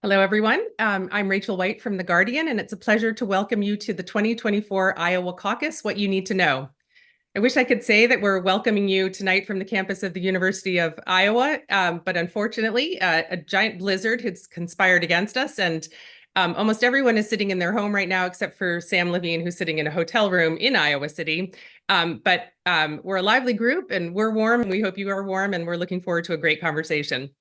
Hello, everyone. I'm Rachel White from The Guardian, and it's a pleasure to welcome you to the 2024 Iowa Caucus, What You Need to Know. I wish I could say that we're welcoming you tonight from the campus of the University of Iowa, but unfortunately, a giant blizzard has conspired against us, and almost everyone is sitting in their home right now, except for Sam Levine, who's sitting in a hotel room in Iowa City. But we're a lively group, and we're warm, and we hope you are warm, and we're looking forward to a great conversation.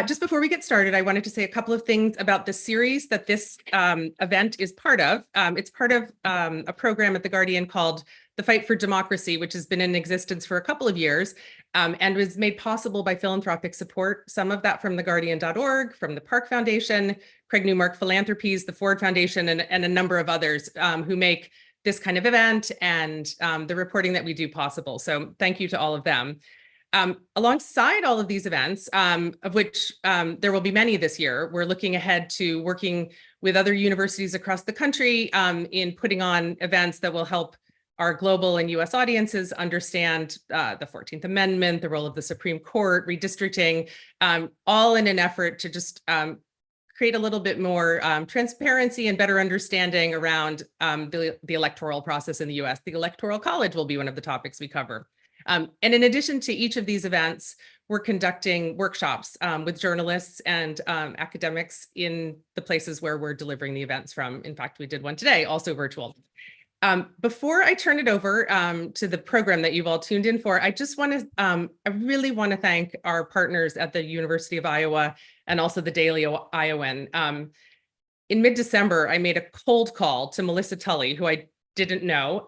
Just before we get started, I wanted to say a couple of things about the series that this event is part of. It's part of a program at The Guardian called The Fight for Democracy, which has been in existence for a couple of years and was made possible by philanthropic support, some of that from theguardian.org, from the Park Foundation, Craig Newmark Philanthropies, the Ford Foundation, and a number of others who make this kind of event and the reporting that we do possible. So thank you to all of them. Alongside all of these events, of which there will be many this year, we're looking ahead to working with other universities across the country in putting on events that will help our global and US audiences understand the 14th Amendment, the role of the Supreme Court, redistricting, all in an effort to just create a little bit more transparency and better understanding around the electoral process in the US. The Electoral College will be one of the topics we cover. And in addition to each of these events, we're conducting workshops with journalists and academics in the places where we're delivering the events from. In fact, we did one today, also virtual. Before I turn it over to the program that you've all tuned in for, I just want to, I really want to thank our partners at the University of Iowa and also the Daily Iowan. In mid-December, I made a cold call to Melissa Tully, who I didn't know.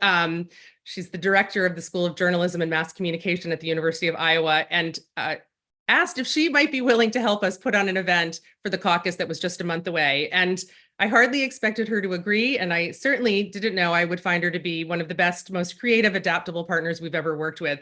She's the director of the School of Journalism and Mass Communication at the University of Iowa, and asked if she might be willing to help us put on an event for the caucus that was just a month away. And I hardly expected her to agree, and I certainly didn't know I would find her to be one of the best, most creative, adaptable partners we've ever worked with.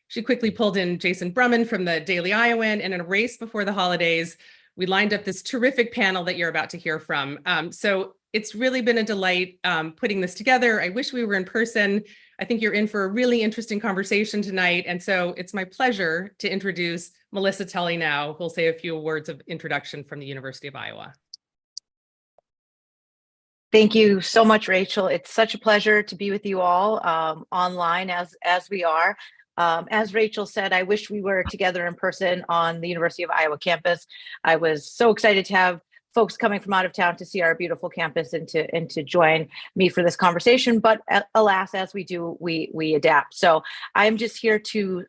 She quickly pulled in Jason Brumman from the Daily Iowan, and in a race before the holidays, we lined up this terrific panel that you're about to hear from. So it's really been a delight putting this together. I wish we were in person. I think you're in for a really interesting conversation tonight. And so it's my pleasure to introduce Melissa Tully now, who'll say a few words of introduction from the University of Iowa. Thank you so much, Rachel. It's such a pleasure to be with you all online as we are. As Rachel said, I wish we were together in person on the University of Iowa campus. I was so excited to have folks coming from out of town to see our beautiful campus and to join me for this conversation. But alas, as we do, we adapt. So I'm just here to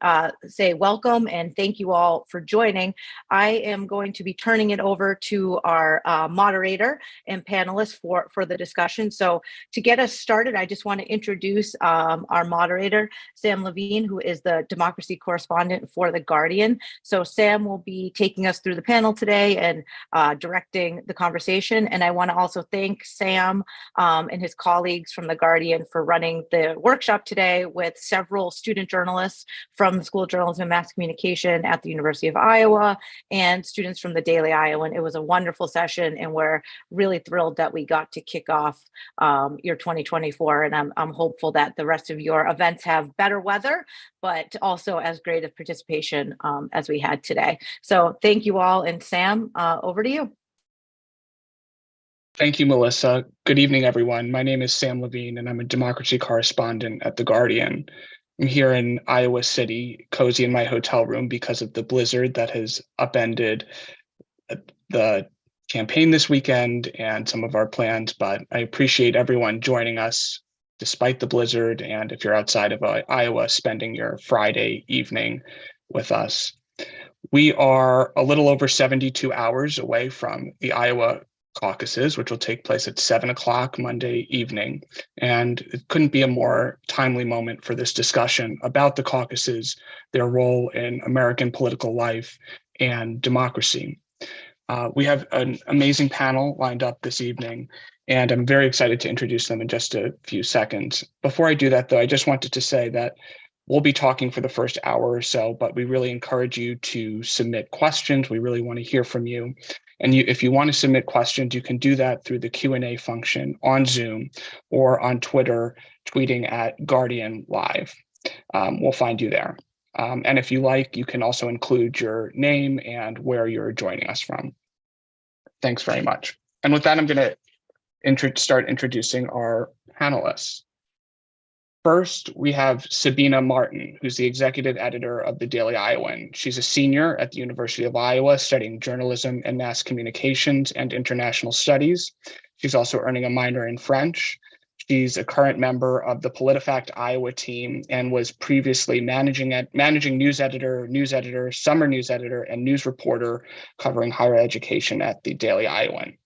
say welcome and thank you all for joining. I am going to be turning it over to our moderator and panelists for the discussion. So to get us started, I just want to introduce our moderator, Sam Levine, who is the democracy correspondent for The Guardian. So Sam will be taking us through the panel today and directing the conversation. And I want to also thank Sam and his colleagues from The Guardian for running the workshop today with several student journalists from the School of Journalism and Mass Communication at the University of Iowa and students from the Daily Iowan. It was a wonderful session, and we're really thrilled that we got to kick off your 2024. And I'm hopeful that the rest of your events have better weather, but also as great of participation as we had today. So thank you all. And Sam, over to you. Thank you, Melissa. Good evening, everyone. My name is Sam Levine, and I'm a democracy correspondent at The Guardian. I'm here in Iowa City, cozy in my hotel room because of the blizzard that has upended the campaign this weekend and some of our plans, but I appreciate everyone joining us despite the blizzard, and if you're outside of Iowa, spending your Friday evening with us. We are a little over 72 hours away from the Iowa caucuses, which will take place at 7 o'clock Monday evening. And it couldn't be a more timely moment for this discussion about the caucuses, their role in American political life and democracy. We have an amazing panel lined up this evening, and I'm very excited to introduce them in just a few seconds. Before I do that, though, I just wanted to say that we'll be talking for the first hour or so, but we really encourage you to submit questions. We really want to hear from you. And if you want to submit questions, you can do that through the Q&A function on Zoom or on Twitter, tweeting at Guardian Live. We'll find you there. And if you like, you can also include your name and where you're joining us from. Thanks very much. And with that, I'm going to start introducing our panelists. First, we have Sabina Martin, who's the executive editor of the Daily Iowan. She's a senior at the University of Iowa studying journalism and mass communications and international studies. She's also earning a minor in French. She's a current member of the PolitiFact Iowa team and was previously managing news editor, summer news editor, and news reporter covering higher education at the Daily Iowan.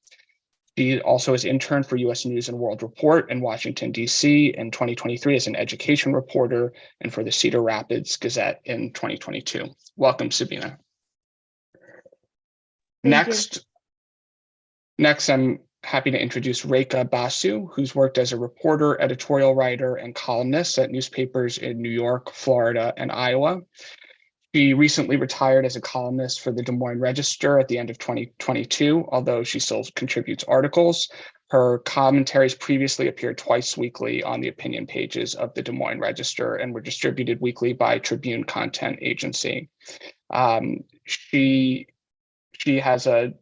She also has interned for U.S. News and World Report in Washington, D.C. in 2023 as an education reporter and for the Cedar Rapids Gazette in 2022. Welcome, Sabina. Next, I'm happy to introduce Rekha Basu, who's worked as a reporter, editorial writer, and columnist at newspapers in New York, Florida, and Iowa. She recently retired as a columnist for the Des Moines Register at the end of 2022, although she still contributes articles. Her commentaries previously appeared twice weekly on the opinion pages of the Des Moines Register and were distributed weekly by Tribune Content Agency. She has a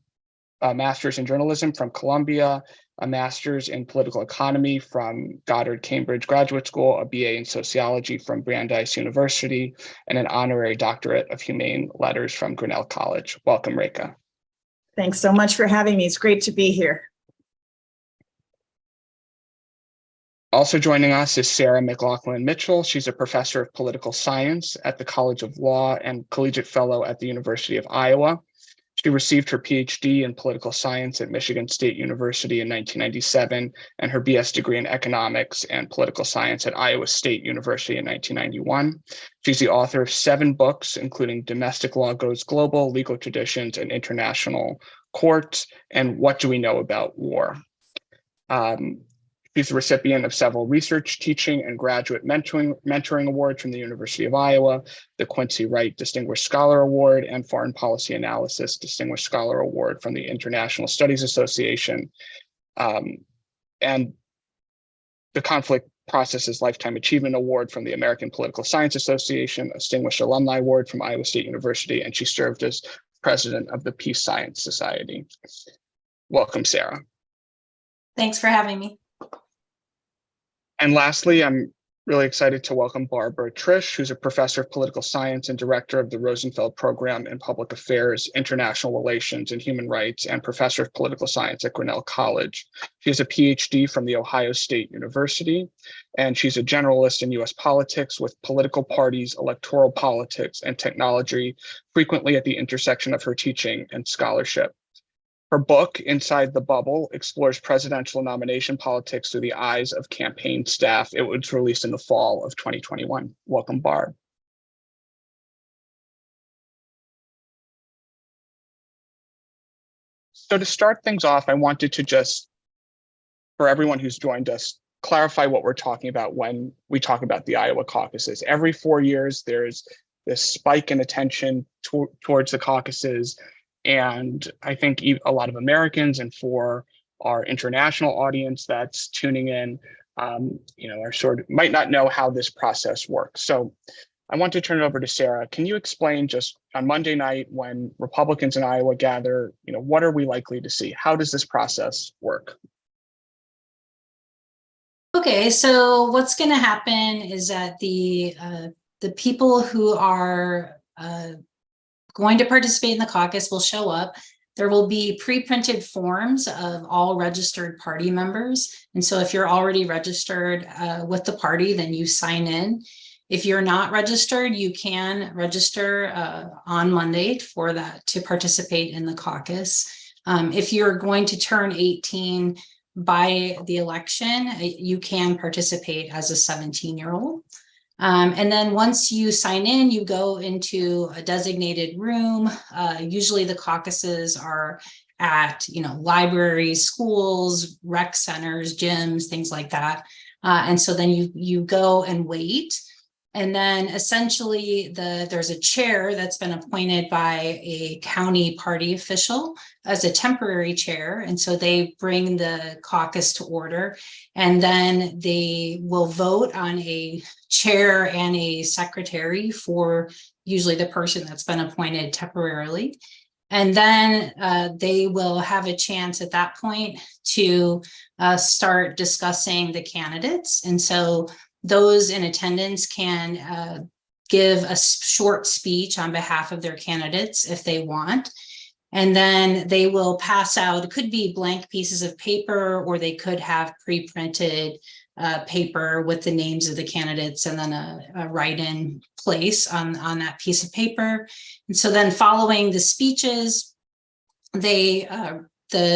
master's in journalism from Columbia, a master's in political economy from Goddard Cambridge Graduate School, a BA in sociology from Brandeis University, and an honorary doctorate of humane letters from Grinnell College. Welcome, Rekha. Thanks so much for having me. It's great to be here. Also joining us is Sarah McLaughlin-Mitchell. She's a professor of political science at the College of Law and collegiate fellow at the University of Iowa. She received her PhD in political science at Michigan State University in 1997 and her BS degree in economics and political science at Iowa State University in 1991. She's the author of 7 books, including Domestic Law Goes Global, Legal Traditions and International Courts, and What Do We Know About War? She's the recipient of several research, teaching, and graduate mentoring awards from the University of Iowa, the Quincy Wright Distinguished Scholar Award, and Foreign Policy Analysis Distinguished Scholar Award from the International Studies Association, and the Conflict Processes Lifetime Achievement Award from the American Political Science Association, a Distinguished Alumni Award from Iowa State University, and she served as president of the Peace Science Society. Welcome, Sarah. Thanks for having me. And lastly, I'm really excited to welcome Barbara Trish, who's a professor of political science and director of the Rosenfeld Program in Public Affairs, International Relations, and Human Rights, and professor of political science at Grinnell College. She has a PhD from the Ohio State University, and she's a generalist in U.S. politics with political parties, electoral politics, and technology, frequently at the intersection of her teaching and scholarship. Her book, Inside the Bubble, explores presidential nomination politics through the eyes of campaign staff. It was released in the fall of 2021. Welcome, Barb. So to start things off, I wanted to just, for everyone who's joined us, clarify what we're talking about when we talk about the Iowa caucuses. Every 4 years, there's this spike in attention towards the caucuses. And I think a lot of Americans, and for our international audience that's tuning in, are might not know how this process works. So I want to turn it over to Sarah. Can you explain, just on Monday night when Republicans in Iowa gather, what are we likely to see? How does this process work? Okay, so what's going to happen is that the people who are going to participate in the caucus will show up. There will be pre-printed forms of all registered party members. And so if you're already registered with the party, then you sign in. If you're not registered, you can register on Monday for that to participate in the caucus. If you're going to turn 18 by the election, you can participate as a 17-year-old. And then once you sign in, you go into a designated room. Usually the caucuses are at, libraries, schools, rec centers, gyms, things like that. And so then you go and wait. And then essentially there's a chair that's been appointed by a county party official as a temporary chair. And so they bring the caucus to order, and then they will vote on a chair and a secretary for usually the person that's been appointed temporarily. And then they will have a chance at that point to start discussing the candidates. And so those in attendance can give a short speech on behalf of their candidates if they want. And then they will pass out, it could be blank pieces of paper, or they could have pre-printed paper with the names of the candidates and then a write-in place on that piece of paper. And so then following the speeches, the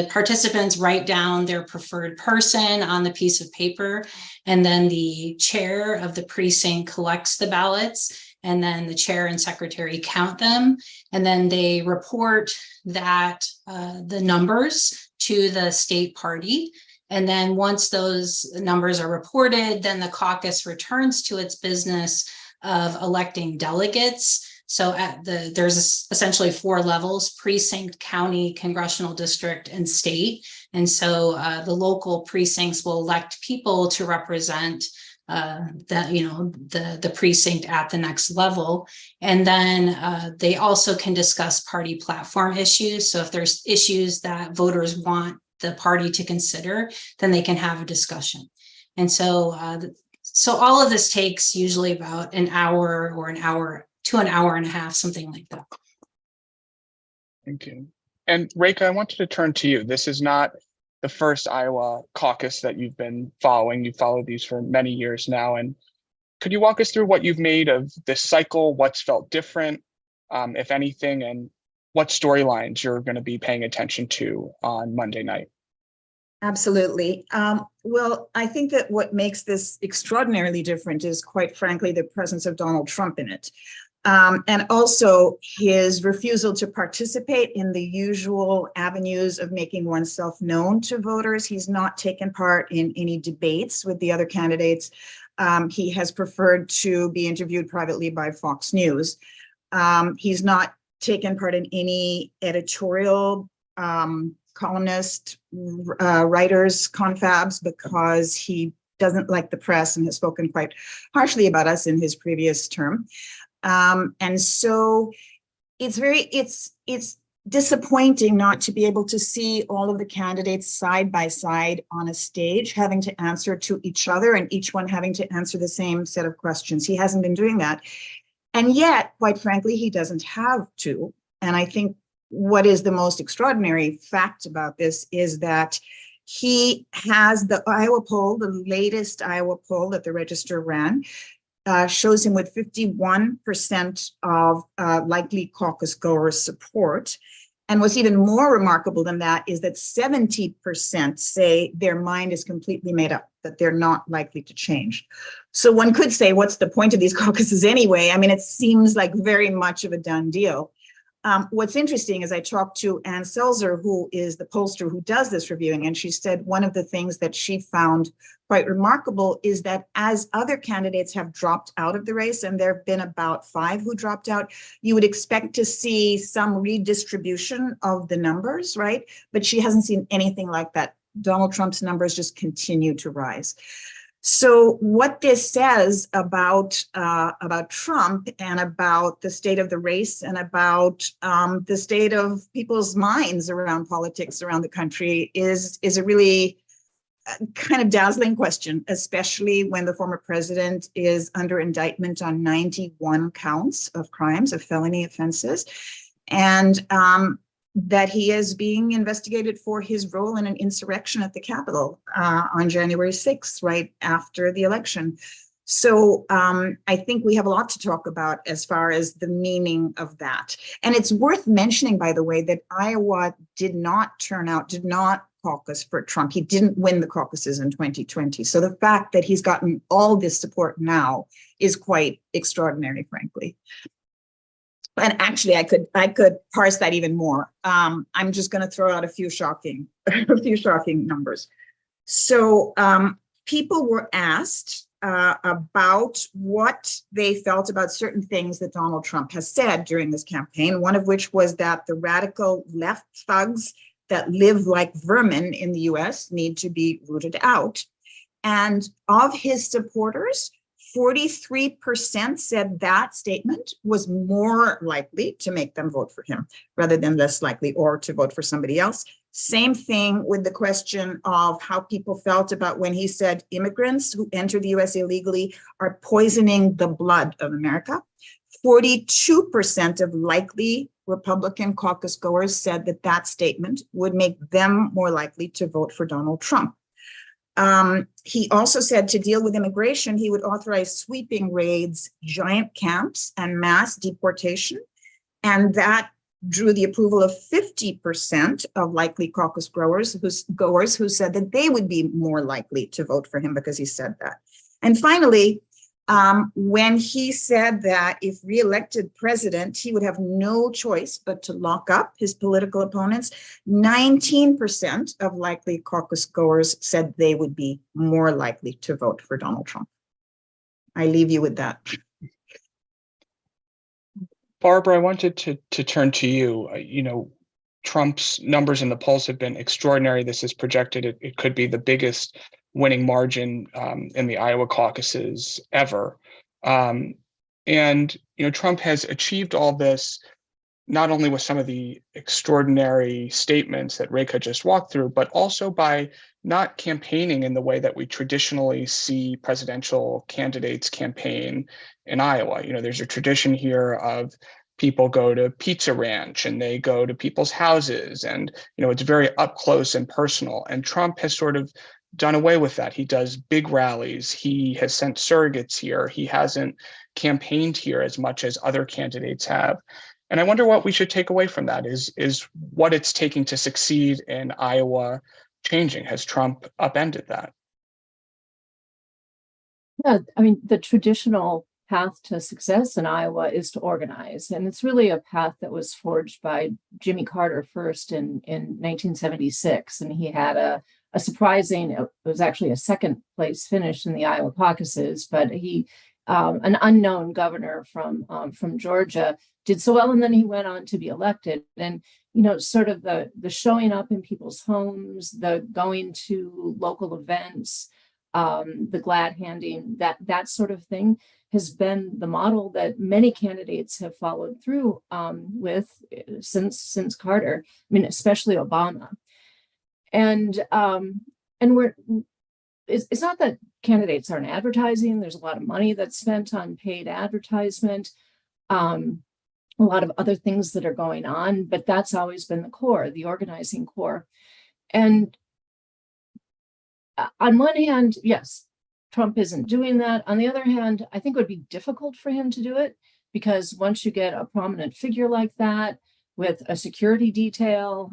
participants write down their preferred person on the piece of paper, and then the chair of the precinct collects the ballots, and then the chair and secretary count them, and then they report that the numbers to the state party. And then once those numbers are reported, then the caucus returns to its business of electing delegates. So there's essentially 4 levels: precinct, county, congressional district, and state. And so the local precincts will elect people to represent the precinct at the next level. And then they also can discuss party platform issues. So if there's issues that voters want the party to consider, then they can have a discussion. And so all of this takes usually about an hour or an hour to an hour and a half, something like that. Thank you. And Reka, I wanted to turn to you. This is not the first Iowa caucus that you've been following. You've followed these for many years now. And could you walk us through what you've made of this cycle, what's felt different, if anything, and what storylines you're going to be paying attention to on Monday night? Absolutely. Well, I think that what makes this extraordinarily different is, quite frankly, the presence of Donald Trump in it. And also his refusal to participate in the usual avenues of making oneself known to voters. He's not taken part in any debates with the other candidates. He has preferred to be interviewed privately by Fox News. He's not taken part in any editorial columnist writers confabs, because he doesn't like the press and has spoken quite harshly about us in his previous term. And so it's disappointing not to be able to see all of the candidates side by side on a stage, having to answer to each other and each one having to answer the same set of questions. He hasn't been doing that. And yet, quite frankly, he doesn't have to. And I think what is the most extraordinary fact about this is that he has the Iowa poll, the latest Iowa poll that the Register ran, shows him with 51% of likely caucus goers support. And what's even more remarkable than that is that 70% say their mind is completely made up, that they're not likely to change. So one could say, what's the point of these caucuses anyway? I mean, it seems like very much of a done deal. What's interesting is I talked to Ann Selzer, who is the pollster who does this reviewing, and she said one of the things that she found quite remarkable is that as other candidates have dropped out of the race, and there have been about 5 who dropped out, you would expect to see some redistribution of the numbers, right? But she hasn't seen anything like that. Donald Trump's numbers just continue to rise. So what this says about Trump and about the state of the race and about the state of people's minds around politics around the country is a really kind of dazzling question, especially when the former president is under indictment on 91 counts of crimes, of felony offenses, and that he is being investigated for his role in an insurrection at the Capitol on January 6th, right after the election. So I think we have a lot to talk about as far as the meaning of that. And it's worth mentioning, by the way, that Iowa did not caucus for Trump. He didn't win the caucuses in 2020. So the fact that he's gotten all this support now is quite extraordinary, frankly. And actually, I could parse that even more. I'm just going to throw out a few shocking numbers. So people were asked about what they felt about certain things that Donald Trump has said during this campaign, one of which was that the radical left thugs that live like vermin in the US need to be rooted out. And of his supporters, 43% said that statement was more likely to make them vote for him rather than less likely or to vote for somebody else. Same thing with the question of how people felt about when he said immigrants who enter the US illegally are poisoning the blood of America. 42% of likely Republican caucus goers said that that statement would make them more likely to vote for Donald Trump. He also said to deal with immigration, he would authorize sweeping raids, giant camps, and mass deportation. And that drew the approval of 50% of likely caucus goers who said that they would be more likely to vote for him because he said that. And finally, when he said that if reelected president, he would have no choice but to lock up his political opponents, 19% of likely caucus goers said they would be more likely to vote for Donald Trump. I leave you with that. Barbara, I wanted to turn to you. Trump's numbers in the polls have been extraordinary. This is projected it could be the biggest winning margin in the Iowa caucuses ever. And Trump has achieved all this not only with some of the extraordinary statements that Rekha just walked through, but also by not campaigning in the way that we traditionally see presidential candidates campaign in Iowa. There's a tradition here of people go to Pizza Ranch and they go to people's houses, and it's very up close and personal. And Trump has sort of done away with that. He does big rallies. He has sent surrogates here. He hasn't campaigned here as much as other candidates have. And I wonder what we should take away from that. Is what it's taking to succeed in Iowa changing? Has Trump upended that? Yeah, I mean, the traditional path to success in Iowa is to organize. And it's really a path that was forged by Jimmy Carter first in 1976. And he had a surprising, it was actually a second place finish in the Iowa caucuses, but he, an unknown governor from Georgia, did so well, and then he went on to be elected. And sort of the showing up in people's homes, the going to local events, the glad handing, that sort of thing has been the model that many candidates have followed through with since Carter. I mean, especially Obama. And it's not that candidates aren't advertising. There's a lot of money that's spent on paid advertisement, a lot of other things that are going on, but that's always been the core, the organizing core. And on one hand, yes, Trump isn't doing that. On the other hand, I think it would be difficult for him to do it, because once you get a prominent figure like that with a security detail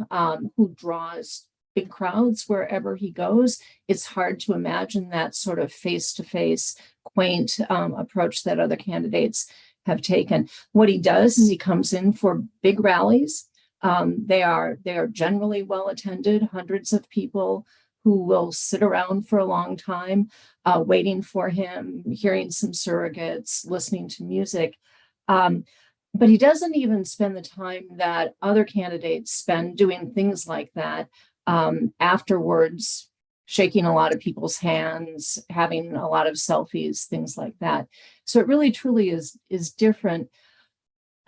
who draws big crowds wherever he goes, it's hard to imagine that sort of face-to-face, quaint approach that other candidates have taken. What he does is he comes in for big rallies. They are generally well attended, hundreds of people who will sit around for a long time, waiting for him, hearing some surrogates, listening to music. But he doesn't even spend the time that other candidates spend doing things like that afterwards, shaking a lot of people's hands, having a lot of selfies, things like that. So it really truly is different.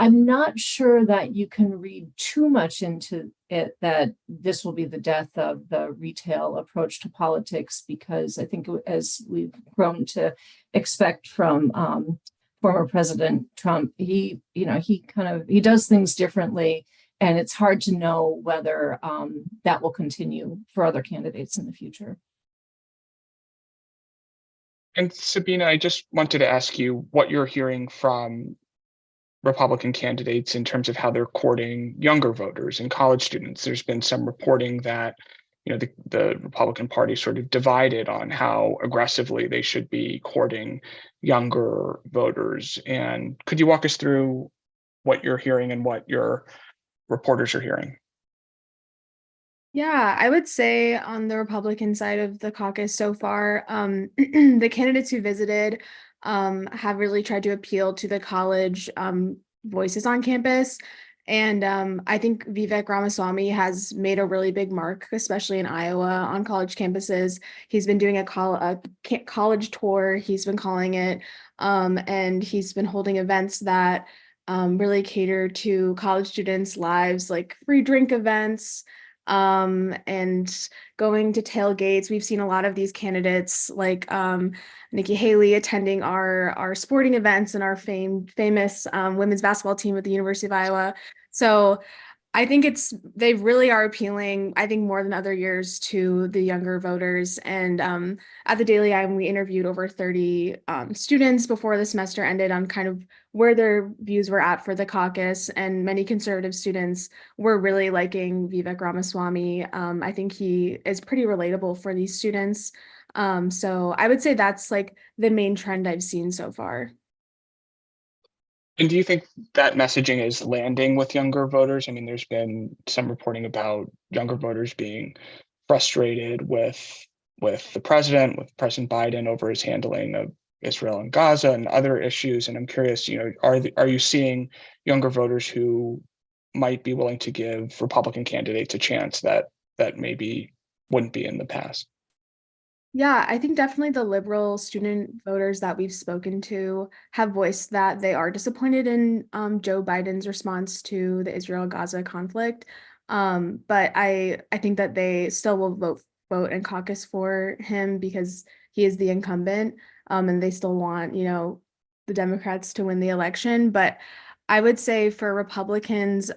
I'm not sure that you can read too much into it that this will be the death of the retail approach to politics, because I think, as we've grown to expect from former President Trump, he does things differently, and it's hard to know whether that will continue for other candidates in the future. And Sabina, I just wanted to ask you what you're hearing from Republican candidates in terms of how they're courting younger voters and college students. There's been some reporting that the Republican Party sort of divided on how aggressively they should be courting younger voters. And could you walk us through what you're hearing and what your reporters are hearing? Yeah, I would say on the Republican side of the caucus so far, the candidates who visited have really tried to appeal to the college voices on campus. And I think Vivek Ramaswamy has made a really big mark, especially in Iowa on college campuses. He's been doing a college tour, he's been calling it, and he's been holding events that really cater to college students' lives, like free drink events, and going to tailgates. We've seen a lot of these candidates like Nikki Haley attending our sporting events and our famous women's basketball team at the University of Iowa. So I think they really are appealing, I think more than other years, to the younger voters. And at the Daily Eye, we interviewed over 30 students before the semester ended on kind of where their views were at for the caucus. And many conservative students were really liking Vivek Ramaswamy. I think he is pretty relatable for these students. So I would say that's like the main trend I've seen so far. And do you think that messaging is landing with younger voters? I mean, there's been some reporting about younger voters being frustrated with the president, with President Biden over his handling of Israel and Gaza and other issues. And I'm curious, are you seeing younger voters who might be willing to give Republican candidates a chance that maybe wouldn't be in the past? Yeah, I think definitely the liberal student voters that we've spoken to have voiced that they are disappointed in Joe Biden's response to the Israel-Gaza conflict. But I think that they still will vote and caucus for him because he is the incumbent, and they still want, the Democrats to win the election. But I would say for Republicans,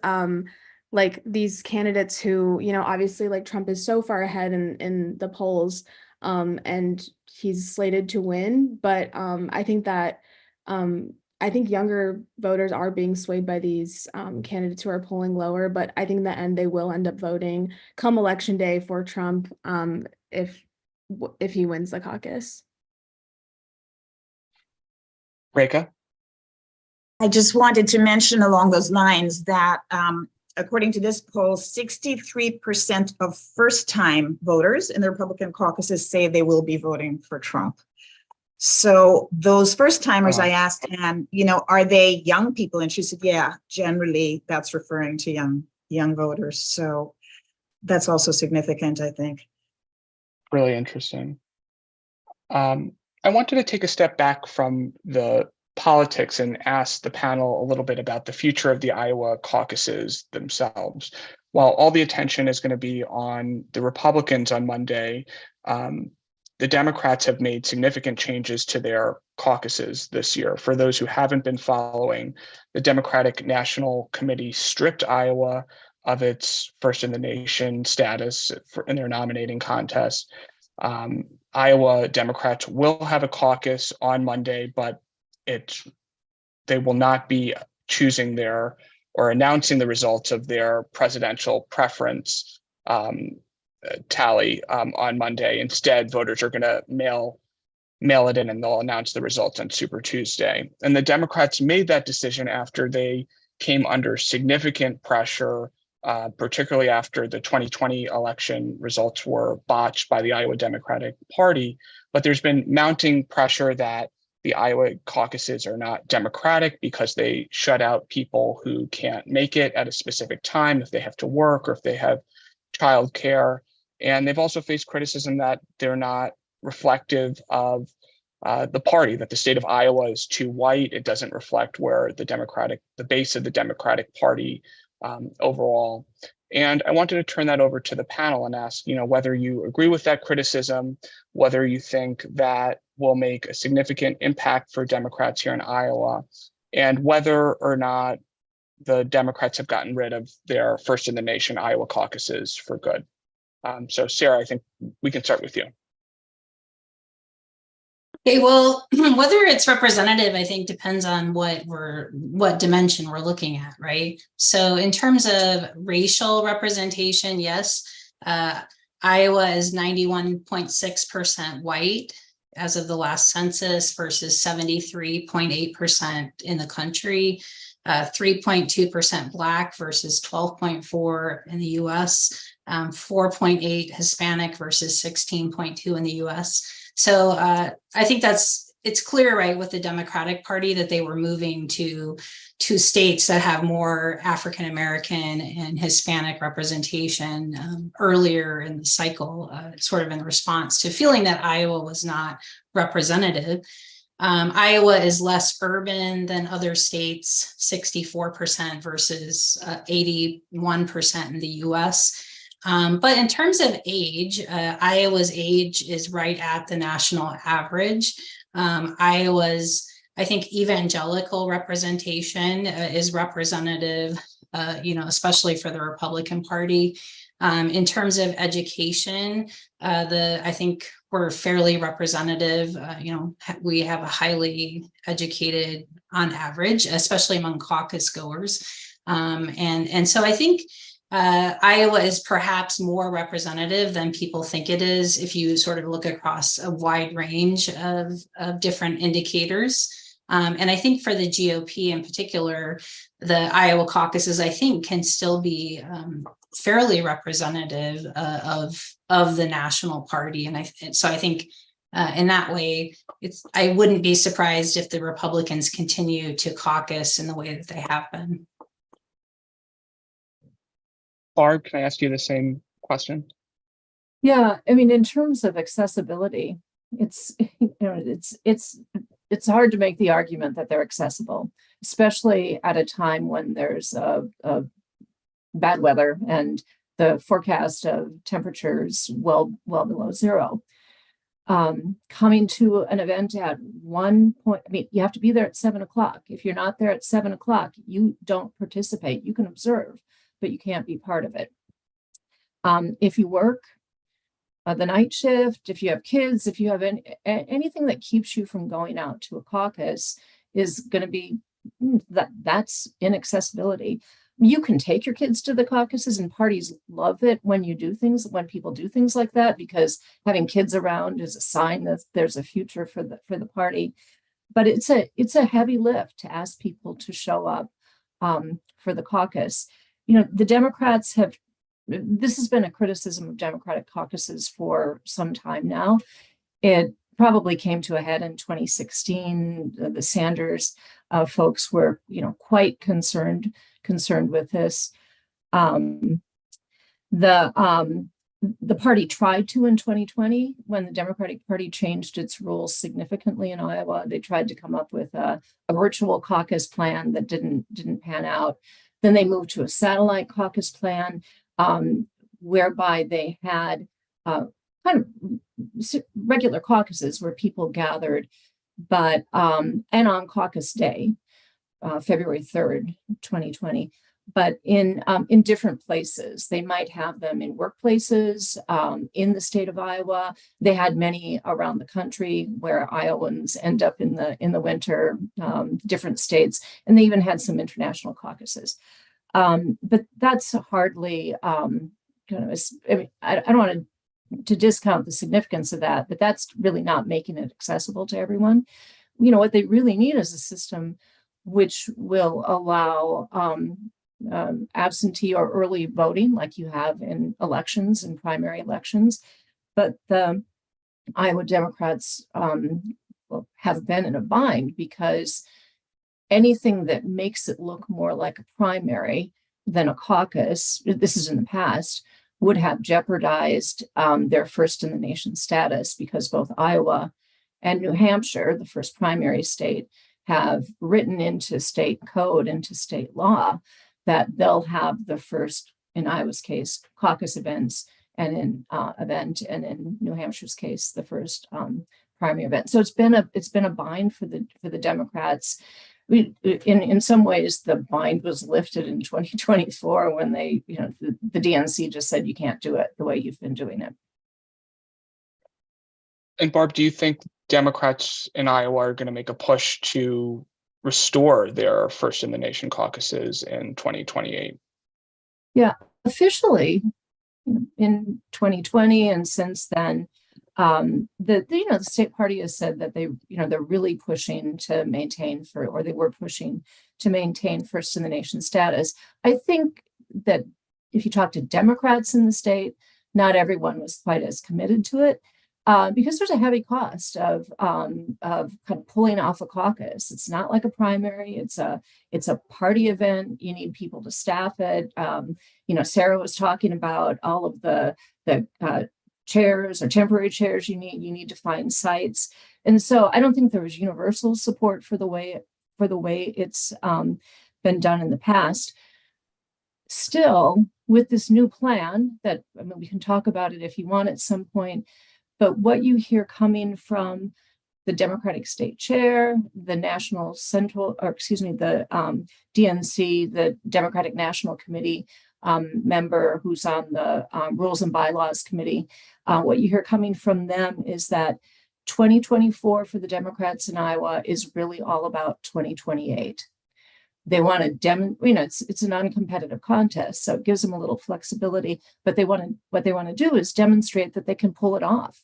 like these candidates who, obviously like Trump is so far ahead in the polls, and he's slated to win. But I think that I think younger voters are being swayed by these candidates who are polling lower. But I think in the end, they will end up voting come election day for Trump if he wins the caucus. Reka? I just wanted to mention along those lines that according to this poll, 63% of first-time voters in the Republican caucuses say they will be voting for Trump. So those first-timers, I asked, and are they young people? And she said, yeah, generally that's referring to young voters. So that's also significant, I think. Really interesting. I wanted to take a step back from the politics and ask the panel a little bit about the future of the Iowa caucuses themselves. While all the attention is going to be on the Republicans on Monday, the Democrats have made significant changes to their caucuses this year. For those who haven't been following, the Democratic National Committee stripped Iowa of its first in the nation status in their nominating contest. Iowa Democrats will have a caucus on Monday, but they will not be choosing or announcing the results of their presidential preference tally on Monday. Instead, voters are going to mail it in, and they'll announce the results on Super Tuesday. And the Democrats made that decision after they came under significant pressure, particularly after the 2020 election results were botched by the Iowa Democratic Party. But there's been mounting pressure that the Iowa caucuses are not democratic because they shut out people who can't make it at a specific time if they have to work or if they have childcare. And they've also faced criticism that they're not reflective of the party, that the state of Iowa is too white. It doesn't reflect where the base of the Democratic Party overall. And I wanted to turn that over to the panel and ask, whether you agree with that criticism, whether you think that will make a significant impact for Democrats here in Iowa, and whether or not the Democrats have gotten rid of their first in the nation Iowa caucuses for good. So Sarah, I think we can start with you. Okay, well, whether it's representative, I think depends on what dimension we're looking at, right? So in terms of racial representation, yes, Iowa is 91.6% white as of the last census versus 73.8% in the country, 3.2% Black versus 12.4% in the US, 4.8% Hispanic versus 16.2% in the US. So I think that's it's clear, right, with the Democratic Party that they were moving to states that have more African American and Hispanic representation earlier in the cycle, sort of in response to feeling that Iowa was not representative. Iowa is less urban than other states, 64% versus 81% in the US. But in terms of age, Iowa's age is right at the national average. Iowa's, I think, evangelical representation is representative, especially for the Republican Party. In terms of education, I think we're fairly representative. We have a highly educated, on average, especially among caucus goers. And so I think Iowa is perhaps more representative than people think it is if you sort of look across a wide range of different indicators. And I think for the GOP in particular, the Iowa caucuses, I think, can still be fairly representative of the national party. And so I think in that way, I wouldn't be surprised if the Republicans continue to caucus in the way that they have been. Barb, can I ask you the same question? Yeah, I mean, in terms of accessibility, it's hard to make the argument that they're accessible, especially at a time when there's a bad weather and the forecast of temperatures well below zero. Coming to an event at one point, I mean, you have to be there at 7 o'clock. If you're not there at 7 o'clock, you don't participate. You can observe, but you can't be part of it. If you work the night shift, if you have kids, if you have anything that keeps you from going out to a caucus is going to be, that's inaccessibility. You can take your kids to the caucuses, and parties love it when people do things like that, because having kids around is a sign that there's a future for the party. But it's a heavy lift to ask people to show up for the caucus. The Democrats this has been a criticism of Democratic caucuses for some time now. It probably came to a head in 2016. The Sanders folks were, quite concerned with this. The party tried to in 2020, when the Democratic Party changed its rules significantly in Iowa. They tried to come up with a virtual caucus plan that didn't pan out. Then they moved to a satellite caucus plan, whereby they had kind of regular caucuses where people gathered, but and on caucus day, February 3rd, 2020, but in different places. They might have them in workplaces in the state of Iowa. They had many around the country where Iowans end up in the winter, different states, and they even had some international caucuses. But that's hardly I don't want to discount the significance of that, but that's really not making it accessible to everyone. What they really need is a system which will allow absentee or early voting, like you have in elections and primary elections. But the Iowa Democrats have been in a bind, because anything that makes it look more like a primary than a caucus, this is in the past, would have jeopardized their first in the nation status, because both Iowa and New Hampshire, the first primary state, have written into state code, into state law, that they'll have the first, in Iowa's case, caucus events, and in in New Hampshire's case, the first primary event. So it's been a bind for the Democrats. In some ways, the bind was lifted in 2024 when they, the DNC just said you can't do it the way you've been doing it. And Barb, do you think Democrats in Iowa are going to make a push to restore their first in the nation caucuses in 2028? Yeah, officially in 2020 and since then, the state party has said that they're really pushing to maintain they were pushing to maintain first in the nation status. I think that if you talk to Democrats in the state, not everyone was quite as committed to it. because there's a heavy cost of kind of pulling off a caucus. It's not like a primary. It's a party event. You need people to staff it. Sarah was talking about all of the chairs or temporary chairs you need to find sites. And so I don't think there was universal support for the way it's been done in the past. Still, with this new plan that, I mean, we can talk about it if you want at some point, but what you hear coming from the Democratic State Chair, the National Central, or excuse me, the DNC, the Democratic National Committee member who's on the Rules and Bylaws Committee, what you hear coming from them is that 2024 for the Democrats in Iowa is really all about 2028. They want to it's a non-competitive contest, so it gives them a little flexibility, but what they want to do is demonstrate that they can pull it off.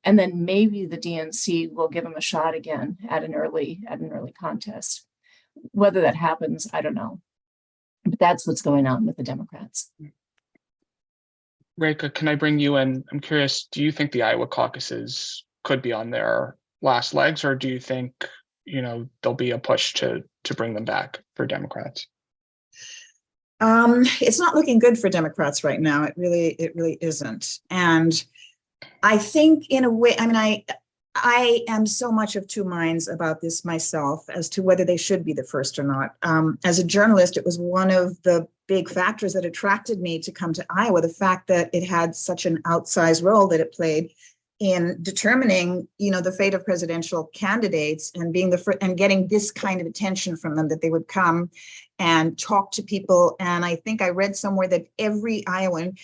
And then maybe the DNC will give them a shot again at an early contest. Whether that happens, I don't know. But that's what's going on with the Democrats. Reka, can I bring you in? I'm curious, do you think the Iowa caucuses could be on their last legs, or do you think, there'll be a push to bring them back for Democrats? It's not looking good for Democrats right now. It really isn't. And I think in a way, I mean, I am so much of two minds about this myself as to whether they should be the first or not. As a journalist, it was one of the big factors that attracted me to come to Iowa, the fact that it had such an outsized role that it played in determining, the fate of presidential candidates and being and getting this kind of attention from them, that they would come and talk to people. And I think I read somewhere that every Iowan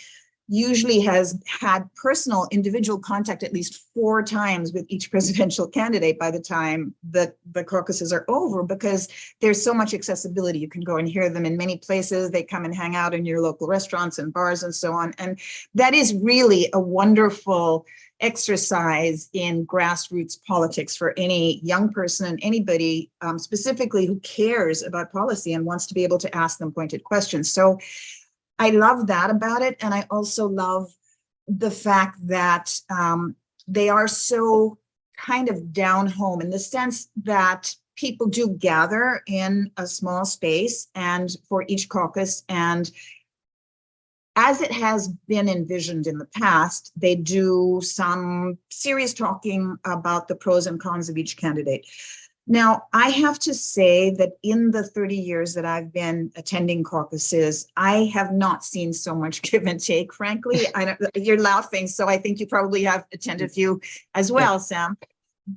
usually has had personal individual contact at least 4 times with each presidential candidate by the time the caucuses are over, because there's so much accessibility. You can go and hear them in many places. They come and hang out in your local restaurants and bars and so on. And that is really a wonderful exercise in grassroots politics for any young person and anybody specifically who cares about policy and wants to be able to ask them pointed questions. So I love that about it. And I also love the fact that they are so kind of down home in the sense that people do gather in a small space and for each caucus. And as it has been envisioned in the past, they do some serious talking about the pros and cons of each candidate. Now, I have to say that in the 30 years that I've been attending caucuses, I have not seen so much give and take, frankly. You're laughing, so I think you probably have attended a few as well, Sam.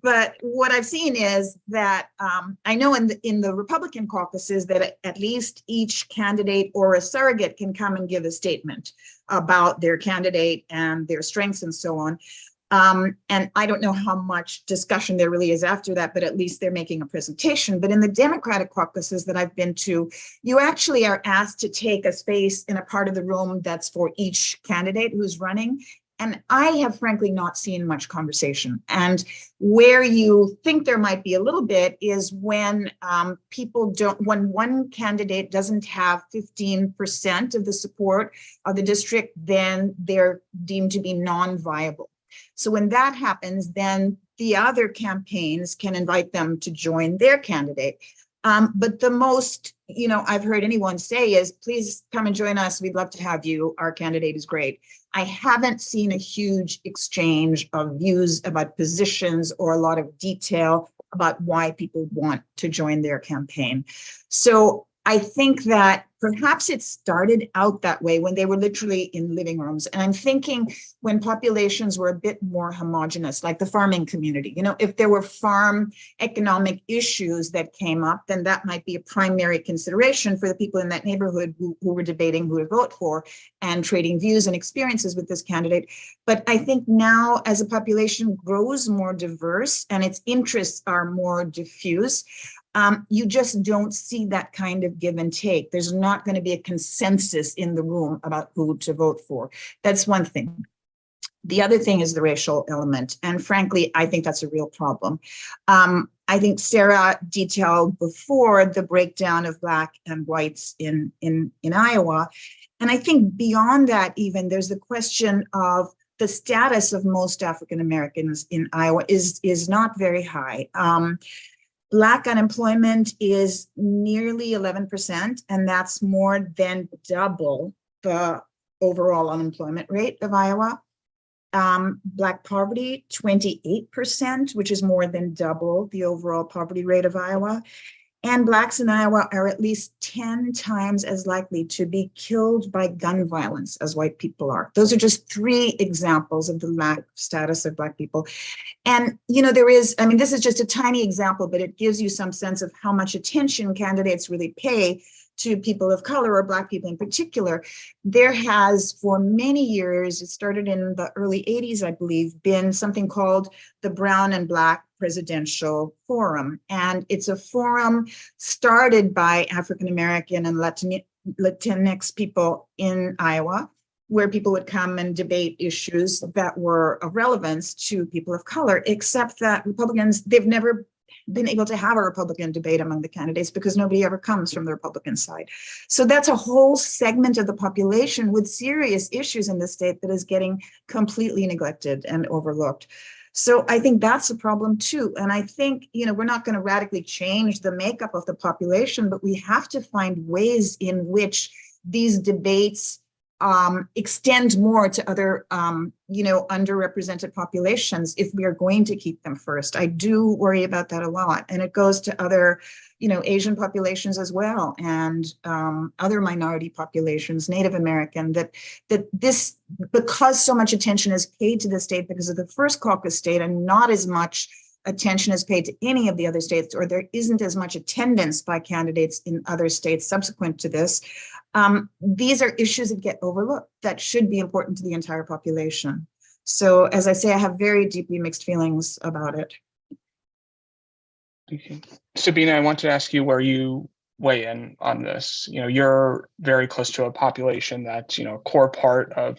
But what I've seen is that I know in the Republican caucuses that at least each candidate or a surrogate can come and give a statement about their candidate and their strengths and so on. And I don't know how much discussion there really is after that, but at least they're making a presentation. But in the Democratic caucuses that I've been to, you actually are asked to take a space in a part of the room that's for each candidate who's running. And I have frankly not seen much conversation. And where you think there might be a little bit is when when one candidate doesn't have 15% of the support of the district, then they're deemed to be non-viable. So when that happens, then the other campaigns can invite them to join their candidate. But the most, I've heard anyone say is, please come and join us. We'd love to have you. Our candidate is great. I haven't seen a huge exchange of views about positions or a lot of detail about why people want to join their campaign. So I think that perhaps it started out that way when they were literally in living rooms. And I'm thinking when populations were a bit more homogenous, like the farming community, if there were farm economic issues that came up, then that might be a primary consideration for the people in that neighborhood who were debating who to vote for and trading views and experiences with this candidate. But I think now as a population grows more diverse and its interests are more diffuse, you just don't see that kind of give and take. There's not going to be a consensus in the room about who to vote for. That's one thing. The other thing is the racial element. And frankly, I think that's a real problem. I think Sarah detailed before the breakdown of Black and whites in Iowa. And I think beyond that, even there's the question of the status of most African Americans in Iowa is not very high. Black unemployment is nearly 11%, and that's more than double the overall unemployment rate of Iowa. Black poverty, 28%, which is more than double the overall poverty rate of Iowa. And Blacks in Iowa are at least 10 times as likely to be killed by gun violence as white people are. Those are just 3 examples of the lack of status of Black people. And, there is, this is just a tiny example, but it gives you some sense of how much attention candidates really pay to people of color, or Black people in particular. There has, for many years, it started in the early 80s, I believe, been something called the Brown and Black Presidential Forum. And it's a forum started by African American and Latinx people in Iowa, where people would come and debate issues that were of relevance to people of color, except that Republicans, they've never been able to have a Republican debate among the candidates because nobody ever comes from the Republican side. So that's a whole segment of the population with serious issues in the state that is getting completely neglected and overlooked. So I think that's a problem too. And I think, we're not going to radically change the makeup of the population, but we have to find ways in which these debates extend more to other, underrepresented populations if we are going to keep them first. I do worry about that a lot. And it goes to other, Asian populations as well, and other minority populations, Native American, that this, because so much attention is paid to the state because of the first caucus state and not as much attention is paid to any of the other states, or there isn't as much attendance by candidates in other states subsequent to this. These are issues that get overlooked that should be important to the entire population. So as I say, I have very deeply mixed feelings about it. Okay. Sabina, I want to ask you where you weigh in on this. You're very close to a population that's, a core part of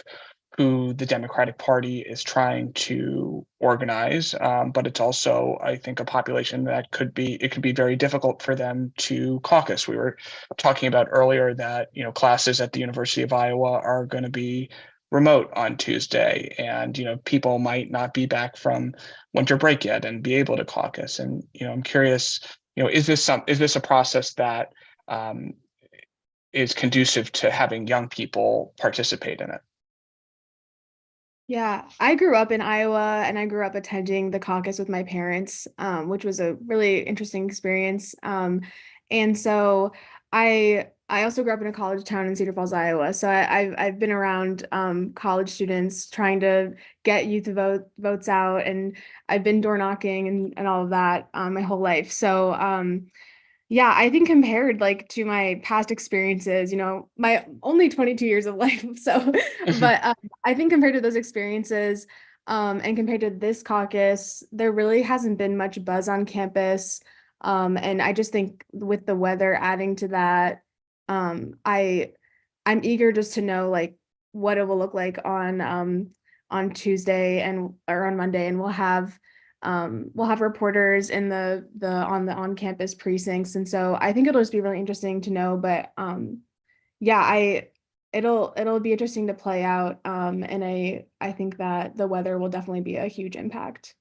who the Democratic Party is trying to organize, but it's also, I think, a population that could be very difficult for them to caucus. We were talking about earlier that classes at the University of Iowa are going to be remote on Tuesday, and people might not be back from winter break yet and be able to caucus. And I'm curious, is this a process that is conducive to having young people participate in it? Yeah, I grew up in Iowa and I grew up attending the caucus with my parents, which was a really interesting experience. And so I also grew up in a college town in Cedar Falls, Iowa. So I've been around college students trying to get youth votes out, and I've been door knocking and all of that my whole life. So yeah, I think compared to my past experiences, my only 22 years of life. So, but I think compared to those experiences, and compared to this caucus, there really hasn't been much buzz on campus. And I just think with the weather adding to that, I'm eager just to know what it will look like on Tuesday or on Monday, and we'll have reporters in the on-campus precincts. And so I think it'll just be really interesting to know, but yeah, it'll be interesting to play out. And I think that the weather will definitely be a huge impact.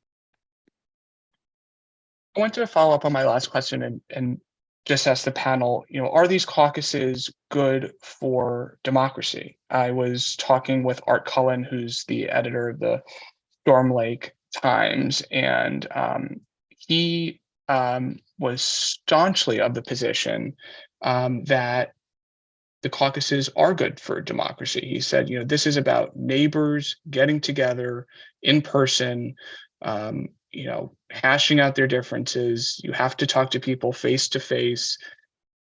I wanted to follow up on my last question and just ask the panel, are these caucuses good for democracy? I was talking with Art Cullen, who's the editor of the Storm Lake Times, and he was staunchly of the position that the caucuses are good for democracy. He said, this is about neighbors getting together in person, hashing out their differences. You have to talk to people face to face,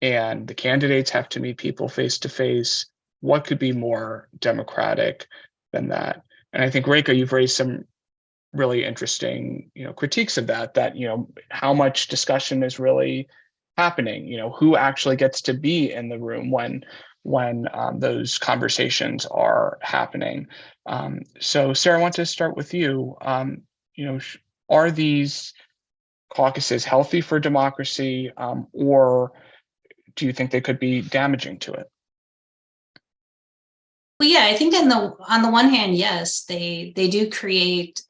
and the candidates have to meet people face to face. What could be more democratic than that? And I think, Rekha, you've raised some really interesting, critiques of that, how much discussion is really happening, who actually gets to be in the room when those conversations are happening. So Sarah, I want to start with you. Are these caucuses healthy for democracy, or do you think they could be damaging to it? Well, yeah, I think on the one hand, yes, they do create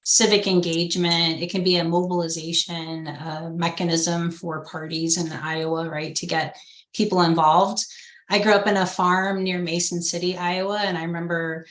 civic engagement. It can be a mobilization mechanism for parties in Iowa, right, to get people involved. I grew up in a farm near Mason City, Iowa, and I remember,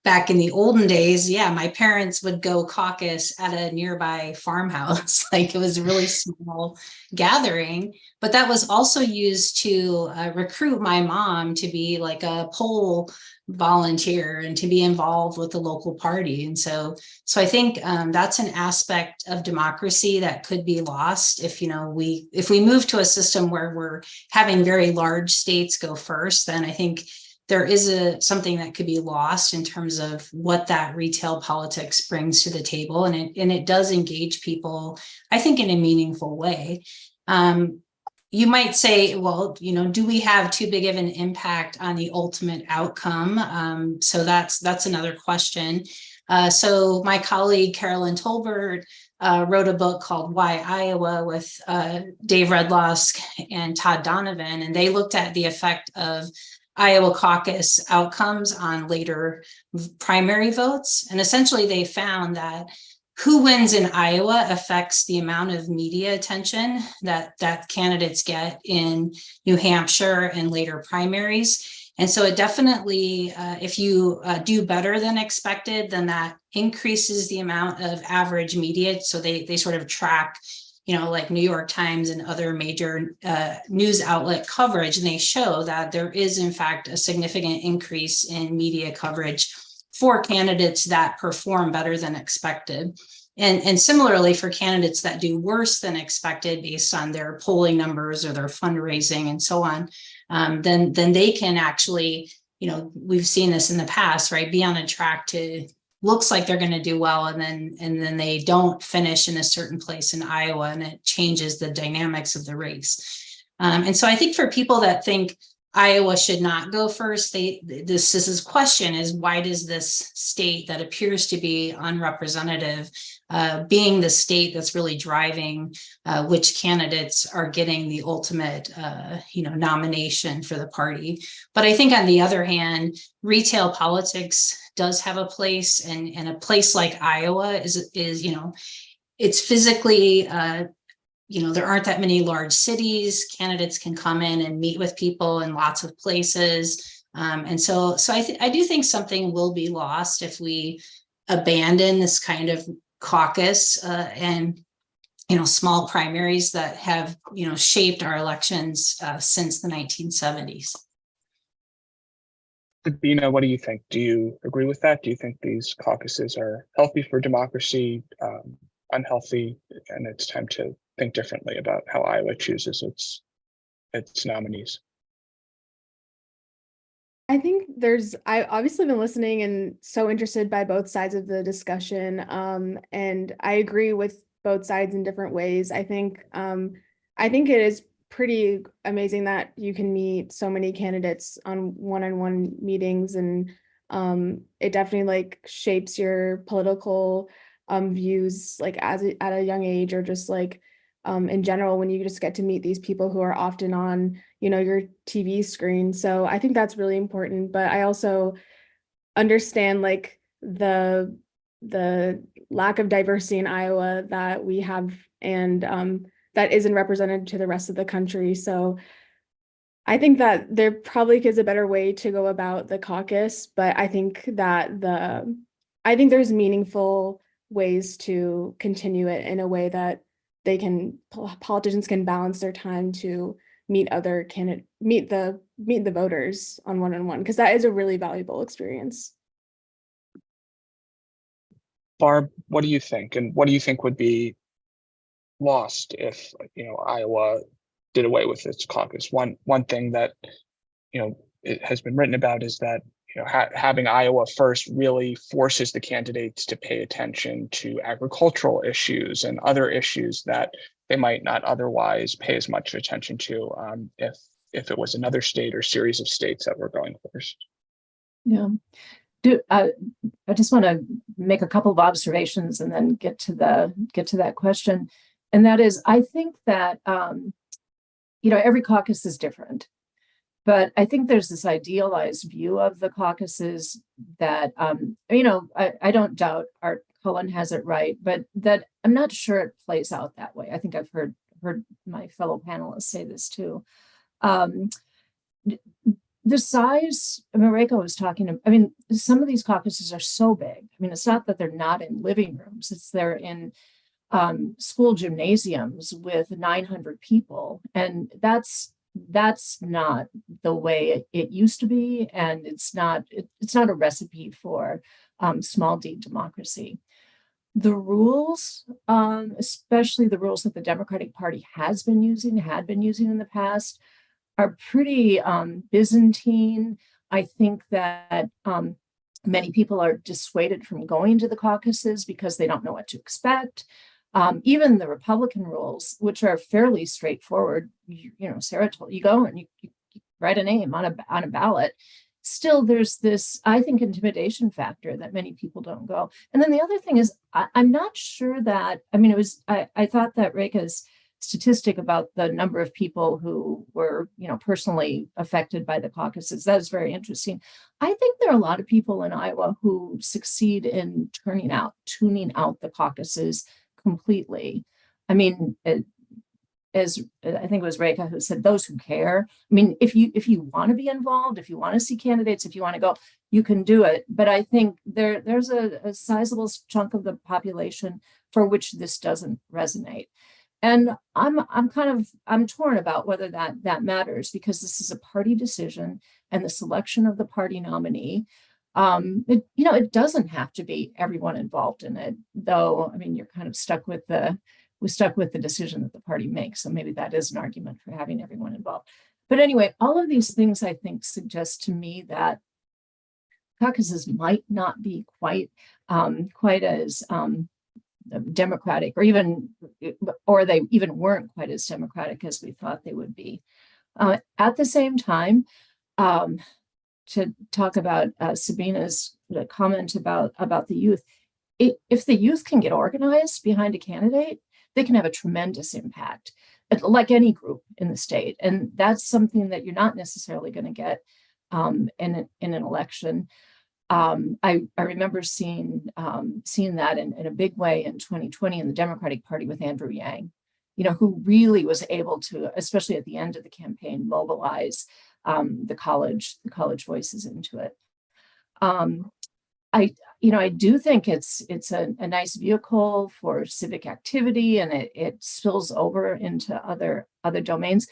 back in the olden days, yeah, my parents would go caucus at a nearby farmhouse. Like, it was a really small gathering. But that was also used to recruit my mom to be like a poll volunteer and to be involved with the local party. And so I think that's an aspect of democracy that could be lost if we move to a system where we're having very large states go first. Then I think there is something that could be lost in terms of what that retail politics brings to the table, and it does engage people, I think, in a meaningful way. You might say, well, do we have too big of an impact on the ultimate outcome? So that's another question. So my colleague, Carolyn Tolbert, wrote a book called Why Iowa with Dave Redlosk and Todd Donovan, and they looked at the effect of Iowa caucus outcomes on later primary votes. And essentially they found that who wins in Iowa affects the amount of media attention that candidates get in New Hampshire and later primaries. And so it definitely, if you do better than expected, then that increases the amount of average media. So they sort of track, like New York Times and other major news outlet coverage, and they show that there is, in fact, a significant increase in media coverage for candidates that perform better than expected. And similarly, for candidates that do worse than expected based on their polling numbers or their fundraising and so on, then they can actually, we've seen this in the past, right, be on a track to looks like they're going to do well, and then they don't finish in a certain place in Iowa, and it changes the dynamics of the race. And so I think for people that think Iowa should not go first, this question is, why does this state that appears to be unrepresentative, being the state that's really driving which candidates are getting the ultimate nomination for the party? But I think on the other hand, retail politics does have a place, and a place like Iowa is it's physically there aren't that many large cities. Candidates can come in and meet with people in lots of places. And so I do think something will be lost if we abandon this kind of caucus and small primaries that have shaped our elections since the 1970s. Sabina, what do you think? Do you agree with that? Do you think these caucuses are healthy for democracy, unhealthy, and it's time to think differently about how Iowa chooses its nominees? I think I obviously been listening and so interested by both sides of the discussion. And I agree with both sides in different ways. I think it is pretty amazing that you can meet so many candidates on one-on-one meetings, and it definitely shapes your political views at a young age, or just in general, when you just get to meet these people who are often on your TV screen. So I think that's really important. But I also understand the lack of diversity in Iowa that we have, and that isn't represented to the rest of the country. So I think that there probably is a better way to go about the caucus, but I think that there's meaningful ways to continue it in a way that politicians can balance their time to meet the voters on one-on-one, because that is a really valuable experience. Barb, what do you think? And what do you think would be lost if Iowa did away with its caucus? One thing that it has been written about is that having Iowa first really forces the candidates to pay attention to agricultural issues and other issues that they might not otherwise pay as much attention to if it was another state or series of states that were going first. Yeah. I just want to make a couple of observations and then get to that question. And that is, I think that every caucus is different, But I think there's this idealized view of the caucuses that, I don't doubt Art Cullen has it right, but that I'm not sure it plays out that way. I think I've heard my fellow panelists say this too. The size, Mareko was talking, some of these caucuses are so big. It's not that they're not in living rooms, it's they're in school gymnasiums with 900 people. And that's not the way it used to be. And it's not a recipe for small d democracy. The rules, especially the rules that the Democratic Party had been using in the past, are pretty Byzantine. I think that many people are dissuaded from going to the caucuses because they don't know what to expect. Even the Republican rules, which are fairly straightforward, Sarah told you go and you write a name on a ballot. Still, there's this, I think, intimidation factor that many people don't go. And then the other thing is, I'm not sure that, I thought that Reka's statistic about the number of people who were, personally affected by the caucuses, that is very interesting. I think there are a lot of people in Iowa who succeed in tuning out the caucuses completely. As I think it was Reka who said, those who care. If you want to be involved, if you want to see candidates, if you want to go, you can do it. But I think there's a sizable chunk of the population for which this doesn't resonate. And I'm torn about whether that matters, because this is a party decision, and the selection of the party nominee, it doesn't have to be everyone involved in it, though. You're kind of stuck with the decision that the party makes. So maybe that is an argument for having everyone involved. But anyway, all of these things I think suggest to me that caucuses might not be quite as democratic, or they even weren't quite as democratic as we thought they would be. At the same time, to talk about Sabina's comment about the youth, if the youth can get organized behind a candidate, they can have a tremendous impact, like any group in the state. And that's something that you're not necessarily going to get in an election. I remember seeing that in a big way in 2020 in the Democratic Party with Andrew Yang, who really was able to, especially at the end of the campaign, mobilize the college voices into it. I do think it's a nice vehicle for civic activity, and it spills over into other domains.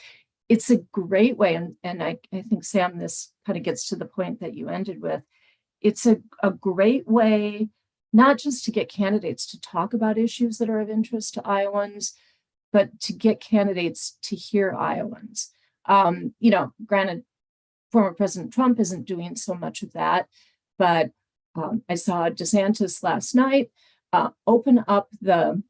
It's a great way, and I think, Sam, this kind of gets to the point that you ended with. It's a great way, not just to get candidates to talk about issues that are of interest to Iowans, but to get candidates to hear Iowans. Granted, former President Trump isn't doing so much of that, but I saw DeSantis last night open up the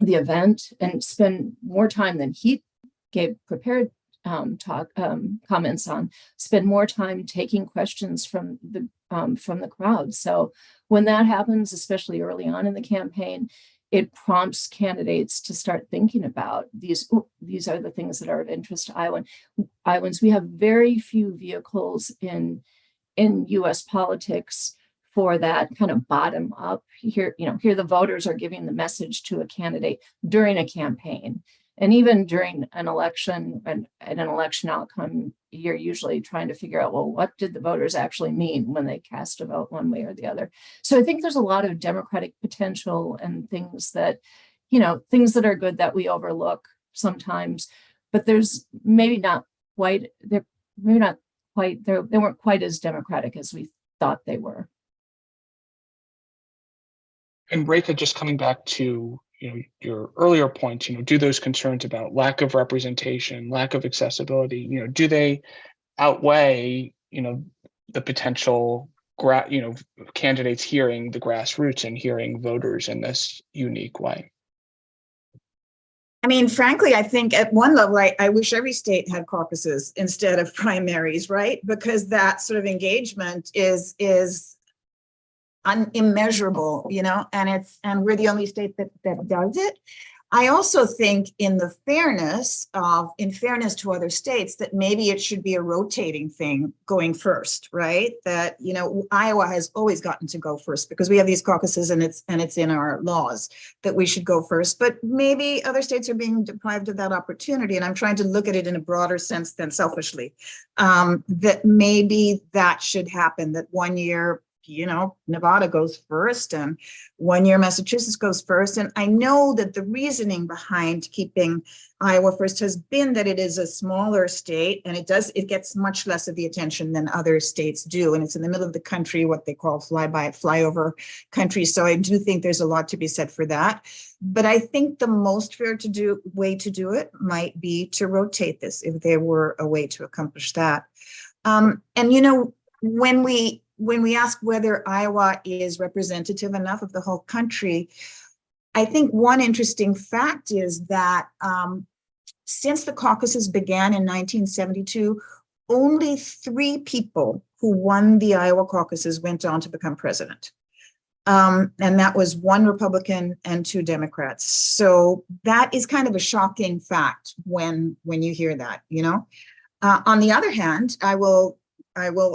event and spend more time than he gave prepared comments on, spend more time taking questions from the crowd. So when that happens, especially early on in the campaign, it prompts candidates to start thinking about these are the things that are of interest to Iowans. We have very few vehicles in U.S. politics for that kind of bottom up. Here the voters are giving the message to a candidate during a campaign. And even during an election and an election outcome, you're usually trying to figure out, well, what did the voters actually mean when they cast a vote one way or the other? So I think there's a lot of democratic potential and things that are good that we overlook sometimes, but there's they weren't quite as democratic as we thought they were. And Reka, just coming back to your earlier point, do those concerns about lack of representation, lack of accessibility, do they outweigh, the potential, candidates hearing the grassroots and hearing voters in this unique way? Frankly, I think at one level, I wish every state had caucuses instead of primaries, right? Because that sort of engagement is immeasurable, and we're the only state that does it. I also think in fairness to other states, that maybe it should be a rotating thing going first, right? That, Iowa has always gotten to go first because we have these caucuses and it's in our laws that we should go first, but maybe other states are being deprived of that opportunity. And I'm trying to look at it in a broader sense than selfishly, that maybe that should happen, that 1 year, Nevada goes first and 1 year Massachusetts goes first. And I know that the reasoning behind keeping Iowa first has been that it is a smaller state and it gets much less of the attention than other states do. And it's in the middle of the country, what they call flyover country. So I do think there's a lot to be said for that. But I think the most fair way to do it might be to rotate this if there were a way to accomplish that. And when we ask whether Iowa is representative enough of the whole country, I think one interesting fact is that since the caucuses began in 1972, only 3 people who won the Iowa caucuses went on to become president. And that was 1 Republican and 2 Democrats. So that is kind of a shocking fact when you hear that, On the other hand, I will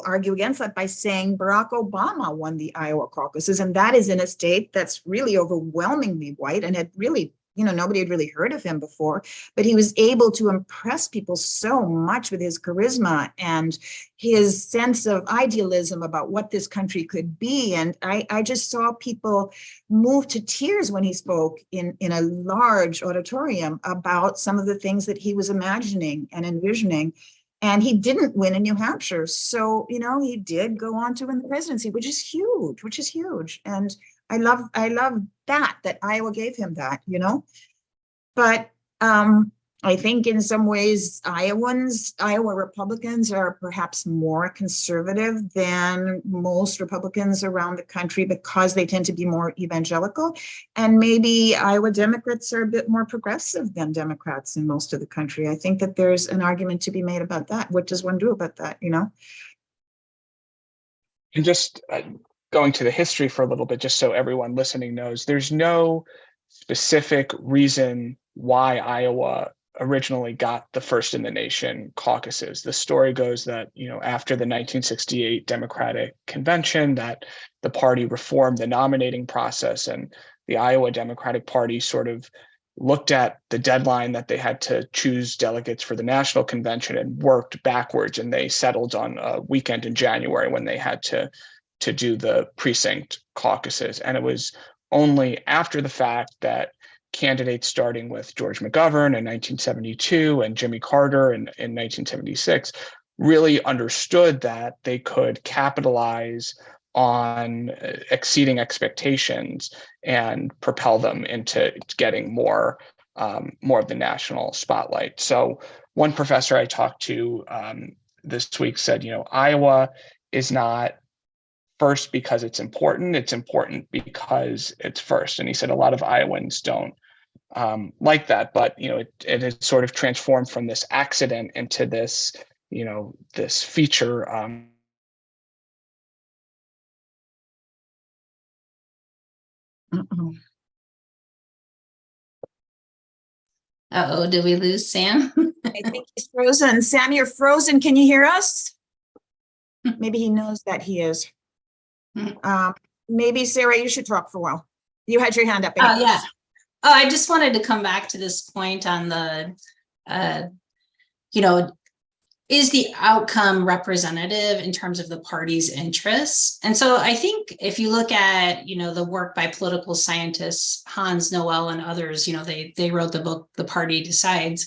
argue against that by saying Barack Obama won the Iowa caucuses, and that is in a state that's really overwhelmingly white and had really, nobody had really heard of him before, but he was able to impress people so much with his charisma and his sense of idealism about what this country could be. And I just saw people move to tears when he spoke in a large auditorium about some of the things that he was imagining and envisioning. And he didn't win in New Hampshire. So, he did go on to win the presidency, which is huge. And I love that Iowa gave him that, But I think in some ways, Iowa Republicans are perhaps more conservative than most Republicans around the country because they tend to be more evangelical. And maybe Iowa Democrats are a bit more progressive than Democrats in most of the country. I think that there's an argument to be made about that. What does one do about that, And just going to the history for a little bit, just so everyone listening knows, there's no specific reason why Iowa originally got the first in the nation caucuses. The story goes that, after the 1968 Democratic Convention, that the party reformed the nominating process, and the Iowa Democratic Party sort of looked at the deadline that they had to choose delegates for the national convention and worked backwards, and they settled on a weekend in January when they had to do the precinct caucuses. And it was only after the fact that candidates starting with George McGovern in 1972 and Jimmy Carter in 1976 really understood that they could capitalize on exceeding expectations and propel them into getting more of the national spotlight. So one professor I talked to this week said, Iowa is not first because it's important because it's first. And he said a lot of Iowans don't like that, but it has sort of transformed from this accident into this, this feature. Uh-oh, did we lose Sam? I think he's frozen. Sam, you're frozen. Can you hear us? Maybe he knows that he is. Maybe Sarah, you should talk for a while. You had your hand up. Oh, yeah. Oh, I just wanted to come back to this point on the, is the outcome representative in terms of the party's interests? And so I think if you look at, the work by political scientists, Hans Noel and others, they wrote the book, The Party Decides.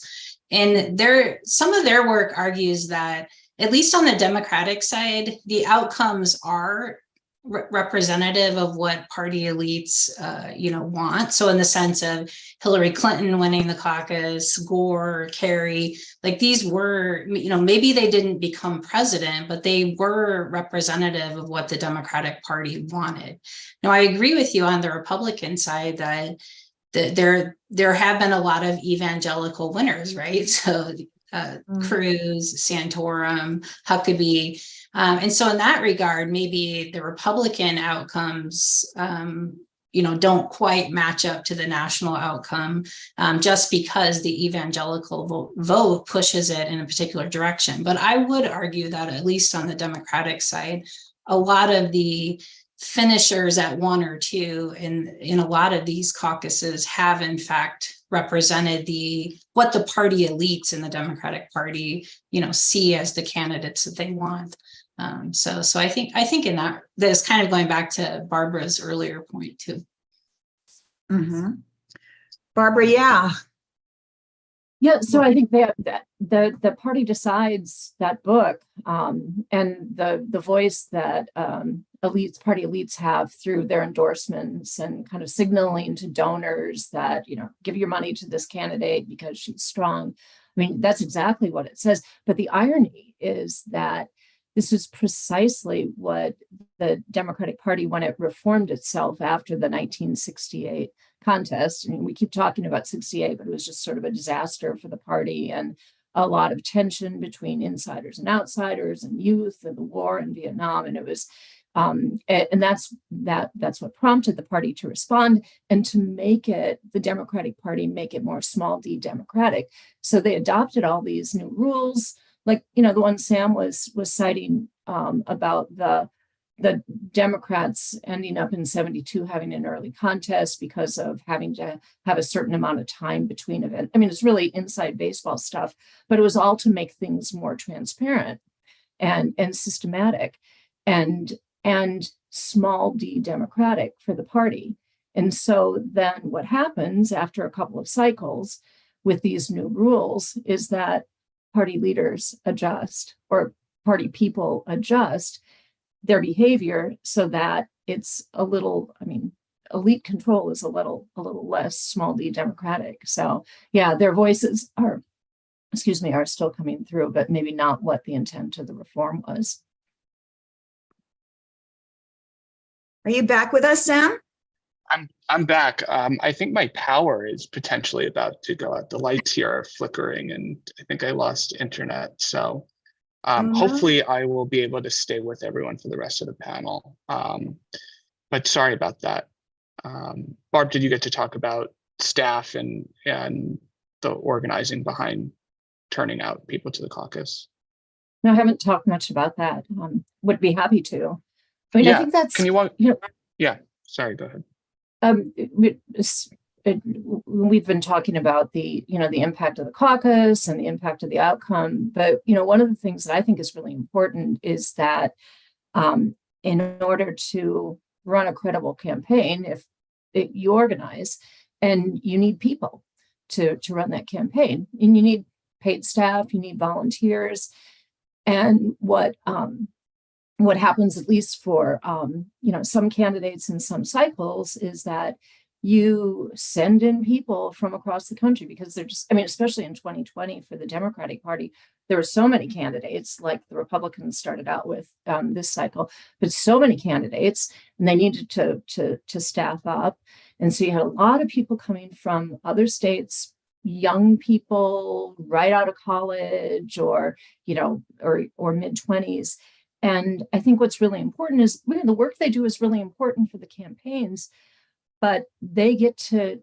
And some of their work argues that, at least on the Democratic side, the outcomes are representative of what party elites, want. So in the sense of Hillary Clinton winning the caucus, Gore, Kerry, like these were, maybe they didn't become president, but they were representative of what the Democratic Party wanted. Now, I agree with you on the Republican side that there have been a lot of evangelical winners, right? So Cruz, Santorum, Huckabee. And so in that regard, maybe the Republican outcomes, don't quite match up to the national outcome, just because the evangelical vote pushes it in a particular direction. But I would argue that at least on the Democratic side, a lot of the finishers at 1 or 2 in a lot of these caucuses have in fact represented what the party elites in the Democratic Party, see as the candidates that they want. So I think in that is kind of going back to Barbara's earlier point too. Barbara, yeah. Yeah, so I think that the party decides that book, and the voice that party elites have through their endorsements and kind of signaling to donors that, give your money to this candidate because she's strong. I mean, that's exactly what it says. But the irony is that this is precisely what the Democratic Party, when it reformed itself after the 1968 contest, and we keep talking about 68, but it was just sort of a disaster for the party and a lot of tension between insiders and outsiders and youth and the war in Vietnam. And it was, and that's what prompted the party to respond and to make it, the Democratic Party, make it more small d democratic. So they adopted all these new rules, like, the one Sam was citing about the Democrats ending up in 72 having an early contest because of having to have a certain amount of time between events. I mean, it's really inside baseball stuff, but it was all to make things more transparent and systematic and small d democratic for the party. And so then what happens after a couple of cycles with these new rules is that party leaders adjust, or party people adjust their behavior so that it's a little, elite control is a little less small d democratic. So yeah, their voices are still coming through, but maybe not what the intent of the reform was. Are you back with us, Sam? I'm back. I think my power is potentially about to go out. The lights here are flickering, and I think I lost internet. So hopefully I will be able to stay with everyone for the rest of the panel. But sorry about that. Barb, did you get to talk about staff and the organizing behind turning out people to the caucus? No, I haven't talked much about that. Would be happy to. I mean, Yeah. I think that's, Can you walk? Yeah, sorry, go ahead. We've been talking about the impact of the caucus and the impact of the outcome. But, one of the things that I think is really important is that in order to run a credible campaign, you organize and you need people to run that campaign, and you need paid staff, you need volunteers. And what happens, at least for some candidates in some cycles, is that you send in people from across the country because they're just, especially in 2020 for the Democratic Party, there were so many candidates, like the Republicans started out with this cycle, but so many candidates, and they needed to staff up. And so you had a lot of people coming from other states, young people right out of college or mid-20s. And I think what's really important is the work they do is really important for the campaigns, but they get to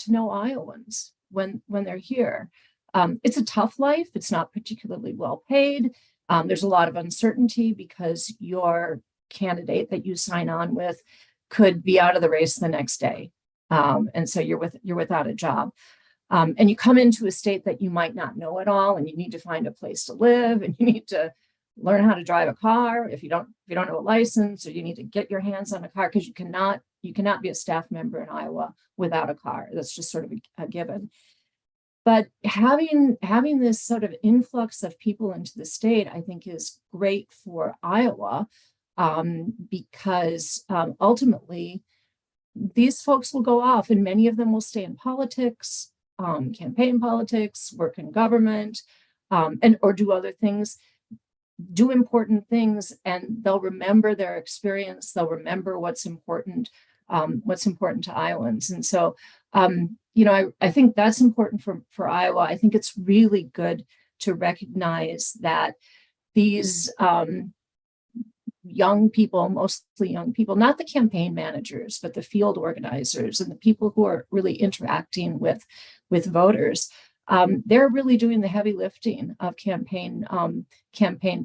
know Iowans when they're here. It's a tough life. It's not particularly well paid. There's a lot of uncertainty because your candidate that you sign on with could be out of the race the next day, and so you're without a job. And you come into a state that you might not know at all, and you need to find a place to live, and you need to learn how to drive a car if you don't have a license, or you need to get your hands on a car, because you cannot be a staff member in Iowa without a car. That's just sort of a given. But having this sort of influx of people into the state, I think, is great for Iowa, because ultimately these folks will go off, and many of them will stay in politics, campaign politics, work in government, or do other things, do important things, and they'll remember their experience. They'll remember what's important to Iowans. And so, I think that's important for Iowa. I think it's really good to recognize that these young people, mostly young people, not the campaign managers, but the field organizers and the people who are really interacting with voters. They're really doing the heavy lifting of campaign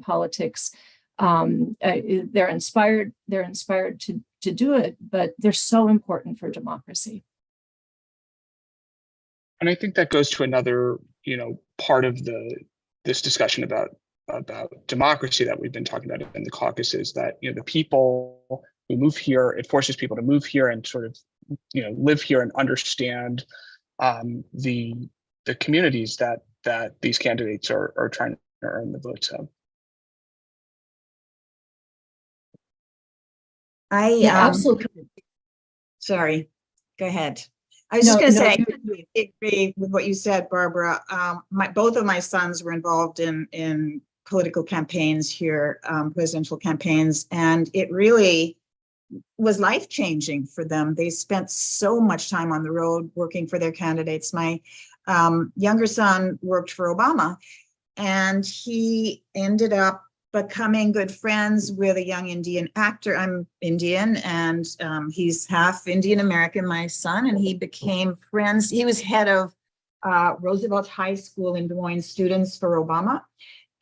politics. They're inspired to do it, but they're so important for democracy. And I think that goes to another, part of this discussion about democracy that we've been talking about in the caucus, is that, the people who move here, it forces people to move here and sort of, live here and understand the communities that these candidates are trying to earn the votes of. Absolutely. Sorry, go ahead. I was just going to say, you- I agree with what you said, Barbara. Both of my sons were involved in political campaigns here, presidential campaigns, and it really was life-changing for them. They spent so much time on the road working for their candidates. My younger son worked for Obama, and he ended up becoming good friends with a young Indian actor. I'm Indian, and he's half Indian American, my son, and he became friends. He was head of Roosevelt High School in Des Moines students for Obama.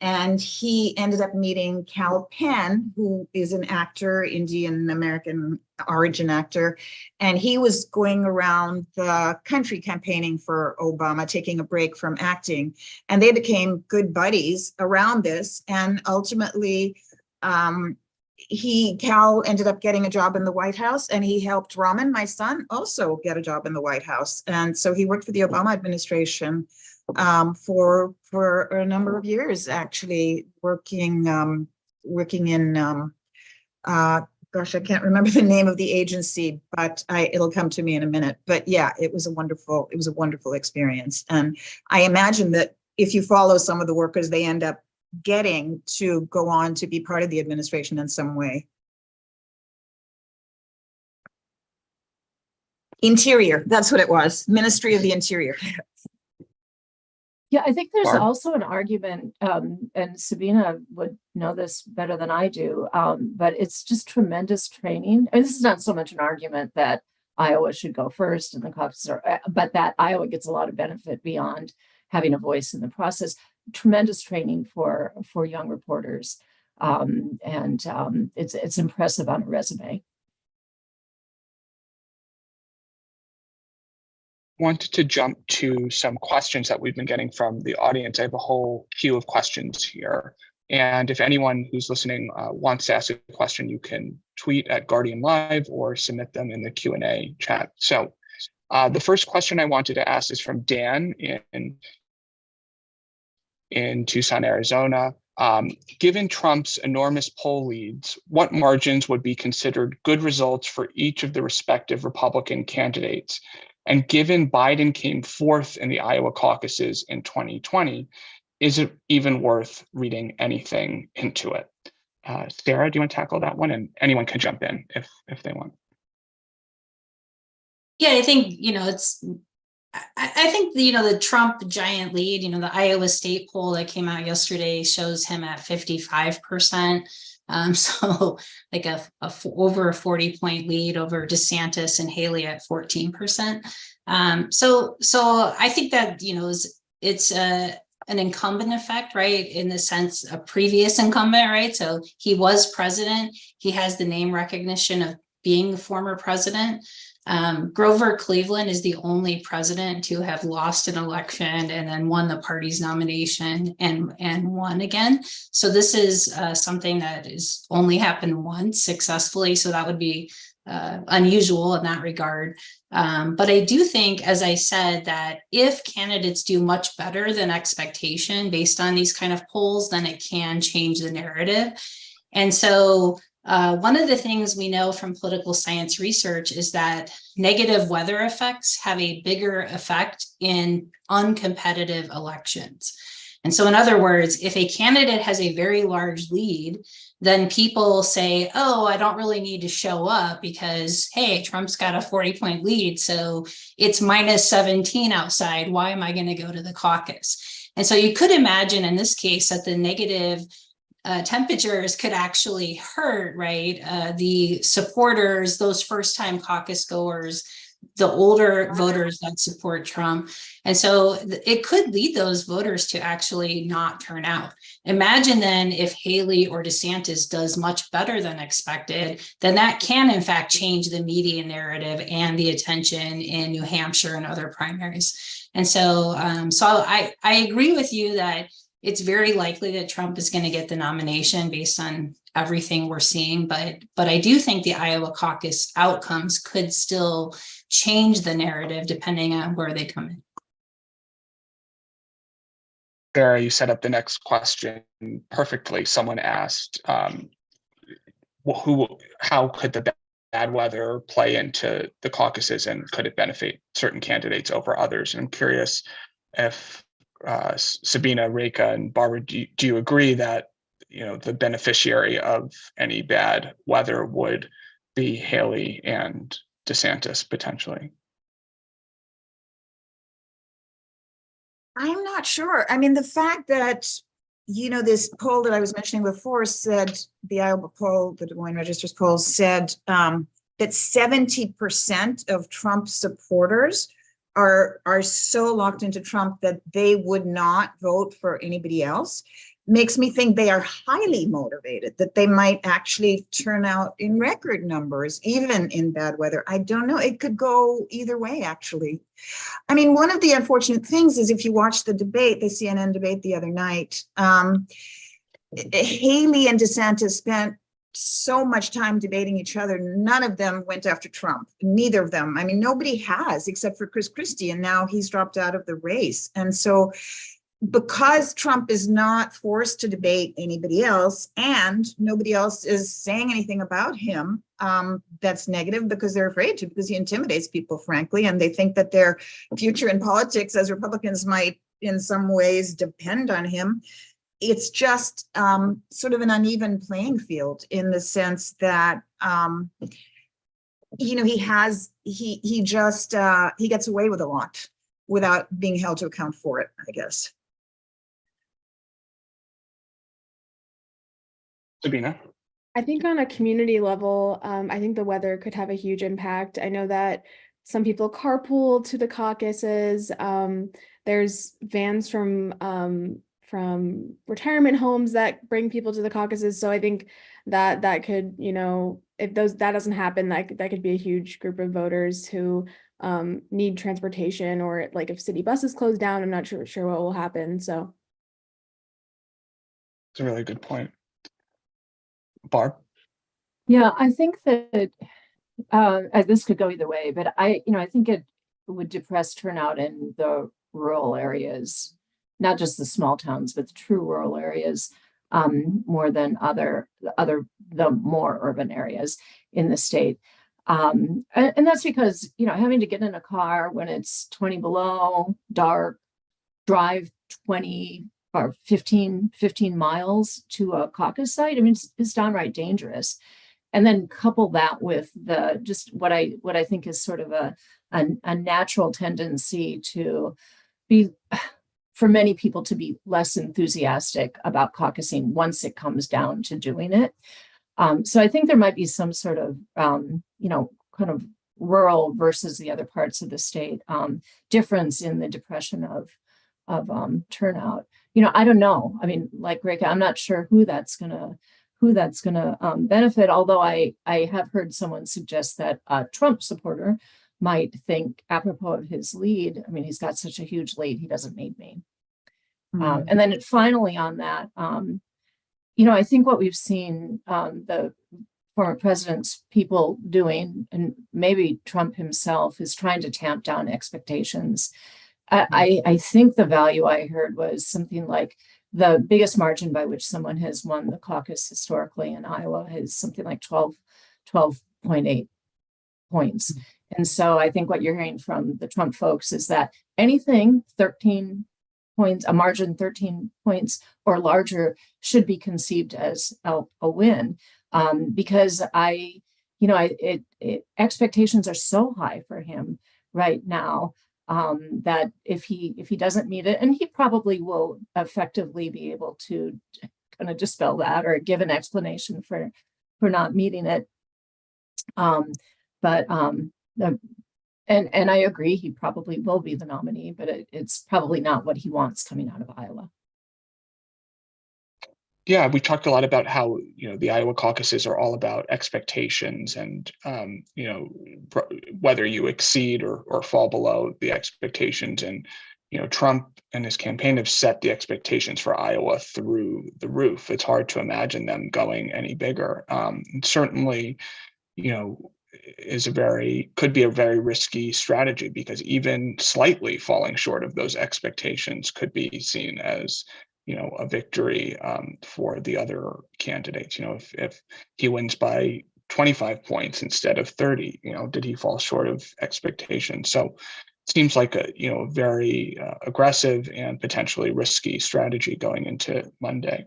And he ended up meeting Cal Penn, who is an actor, Indian American origin actor. And he was going around the country campaigning for Obama, taking a break from acting. And they became good buddies around this. And ultimately, Cal ended up getting a job in the White House, and he helped Raman, my son, also get a job in the White House. And so he worked for the Obama administration for a number of years, actually working in gosh, I can't remember the name of the agency, but it'll come to me in a minute. But yeah, it was a wonderful experience. And I imagine that if you follow some of the workers, they end up getting to go on to be part of the administration in some way. Interior, that's what it was. Ministry of the Interior. Yeah, I think there's Barb? also an argument, and Sabina would know this better than I do, but it's just tremendous training. And this is not so much an argument that Iowa should go first in the caucus, but that Iowa gets a lot of benefit beyond having a voice in the process. Tremendous training for young reporters, and it's impressive on a resume. Wanted to jump to some questions that we've been getting from the audience. I have a whole queue of questions here. And if anyone who's listening wants to ask a question, you can tweet at Guardian Live or submit them in the Q&A chat. So the first question I wanted to ask is from Dan in Tucson, Arizona. Given Trump's enormous poll leads, what margins would be considered good results for each of the respective Republican candidates? And given Biden came fourth in the Iowa caucuses in 2020, is it even worth reading anything into it? Sarah, do you want to tackle that one? And anyone can jump in if they want. Yeah, I think, I think, the Trump giant lead, the Iowa State poll that came out yesterday shows him at 55%. So like over a 40-point lead over DeSantis and Haley at 14%. So I think that, it's an incumbent effect, right? In the sense, a previous incumbent, right? So he was president. He has the name recognition of being the former president. Grover Cleveland is the only president to have lost an election and then won the party's nomination and won again. So this is something that is only happened once successfully. So that would be unusual in that regard. But I do think, as I said, that if candidates do much better than expectation based on these kind of polls, then it can change the narrative. And so one of the things we know from political science research is that negative weather effects have a bigger effect in uncompetitive elections. And so, in other words, if a candidate has a very large lead, then people say, oh, I don't really need to show up because, hey, Trump's got a 40-point lead, so it's minus 17 outside. Why am I going to go to the caucus? And so you could imagine in this case that the negative temperatures could actually hurt, right? The supporters, those first-time caucus goers, the older voters that support Trump. And so it could lead those voters to actually not turn out. Imagine then if Haley or DeSantis does much better than expected, then that can in fact change the media narrative and the attention in New Hampshire and other primaries. And so, I agree with you that it's very likely that Trump is going to get the nomination based on everything we're seeing. But I do think the Iowa caucus outcomes could still change the narrative depending on where they come in. Sarah, you set up the next question perfectly. Someone asked, how could the bad weather play into the caucuses, and could it benefit certain candidates over others? And I'm curious if Sabina, Reka, and Barbara, do you agree that the beneficiary of any bad weather would be Haley and DeSantis potentially? I'm not sure. I mean, the fact that, this poll that I was mentioning before said, the Iowa poll, the Des Moines Register's poll said that 70% of Trump supporters are so locked into Trump that they would not vote for anybody else. Makes me think they are highly motivated, that they might actually turn out in record numbers, even in bad weather. I don't know. It could go either way, actually. I mean, one of the unfortunate things is if you watch the debate, the CNN debate the other night, Haley and DeSantis spent so much time debating each other. None of them went after Trump, neither of them. I mean, nobody has except for Chris Christie, and now he's dropped out of the race. And so because Trump is not forced to debate anybody else and nobody else is saying anything about him, that's negative because they're afraid to, because he intimidates people, frankly, and they think that their future in politics as Republicans might in some ways depend on him. It's just sort of an uneven playing field in the sense that he gets away with a lot without being held to account for it, I guess. Sabina? I think on a community level, I think the weather could have a huge impact. I know that some people carpool to the caucuses. There's vans from retirement homes that bring people to the caucuses. So I think that could, if that doesn't happen, that could be a huge group of voters who need transportation, or like if city buses close down, I'm not sure what will happen. So It's a really good point. Barb? Yeah, I think that this could go either way, but I think it would depress turnout in the rural areas, not just the small towns, but the true rural areas, more than the more urban areas in the state. And that's because, having to get in a car when it's 20 below, dark, drive 20 or 15 miles to a caucus site, I mean, it's downright dangerous. And then couple that with just what I think is sort of a natural tendency to be, for many people, to be less enthusiastic about caucusing once it comes down to doing it. So I think there might be some sort of, kind of rural versus the other parts of the state difference in the depression of turnout. I don't know. I mean, like Reka, I'm not sure who that's gonna benefit. Although I have heard someone suggest that a Trump supporter might think, apropos of his lead, I mean, he's got such a huge lead, he doesn't need me. And then finally on that, I think what we've seen the former president's people doing, and maybe Trump himself, is trying to tamp down expectations. I think the value I heard was something like the biggest margin by which someone has won the caucus historically in Iowa is something like 12.8 points. And so I think what you're hearing from the Trump folks is that anything 13 points, a margin 13 points or larger, should be conceived as a win, because expectations are so high for him right now, that if he doesn't meet it, and he probably will effectively be able to kind of dispel that or give an explanation for not meeting it. And I agree, he probably will be the nominee, but it's probably not what he wants coming out of Iowa. Yeah, we talked a lot about how, the Iowa caucuses are all about expectations and, whether you exceed or fall below the expectations. And, Trump and his campaign have set the expectations for Iowa through the roof. It's hard to imagine them going any bigger. Certainly, could be a very risky strategy, because even slightly falling short of those expectations could be seen as, a victory for the other candidates. If he wins by 25 points instead of 30, did he fall short of expectations? So it seems like a very aggressive and potentially risky strategy going into Monday.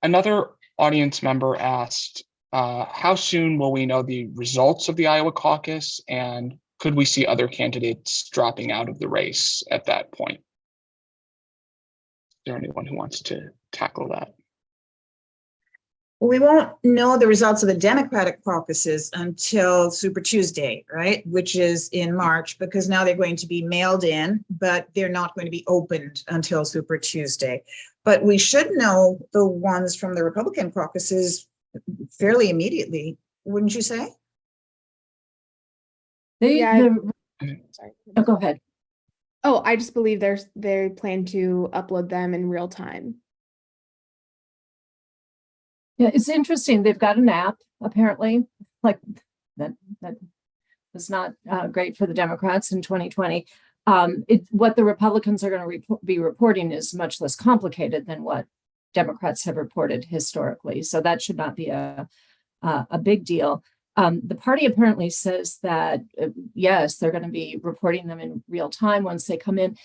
Another audience member asked, how soon will we know the results of the Iowa caucus, and could we see other candidates dropping out of the race at that point? Is there anyone who wants to tackle that? We won't know the results of the Democratic caucuses until Super Tuesday, right? Which is in March, because now they're going to be mailed in, but they're not going to be opened until Super Tuesday. But we should know the ones from the Republican caucuses fairly immediately, wouldn't you say? Yeah, sorry. Oh, go ahead. Oh, I just believe they plan to upload them in real time. Yeah, it's interesting. They've got an app, apparently, like that was not great for the Democrats in 2020. What the Republicans are going to be reporting is much less complicated than what Democrats have reported historically. So that should not be a big deal. The party apparently says that, yes, they're going to be reporting them in real time once they come in.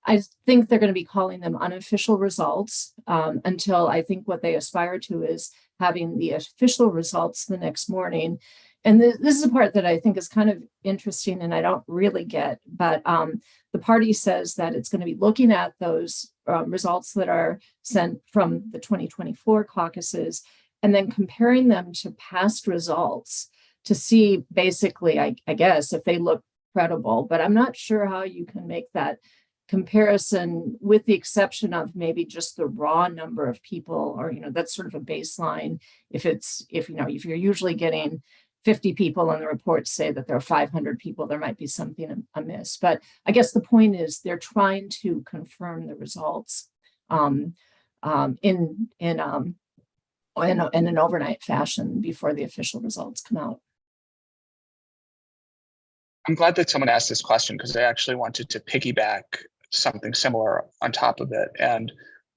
I think they're going to be calling them unofficial results until I think what they aspire to is having the official results the next morning. And this is a part that I think is kind of interesting and I don't really get, but the party says that it's going to be looking at those results that are sent from the 2024 caucuses and then comparing them to past results to see basically, I guess, if they look credible. But I'm not sure how you can make that comparison, with the exception of maybe just the raw number of people, or that's sort of a baseline. If you're usually getting 50 people and the reports say that there are 500 people, there might be something amiss. But I guess the point is they're trying to confirm the results in an overnight fashion before the official results come out. I'm glad that someone asked this question, because I actually wanted to piggyback something similar on top of it. And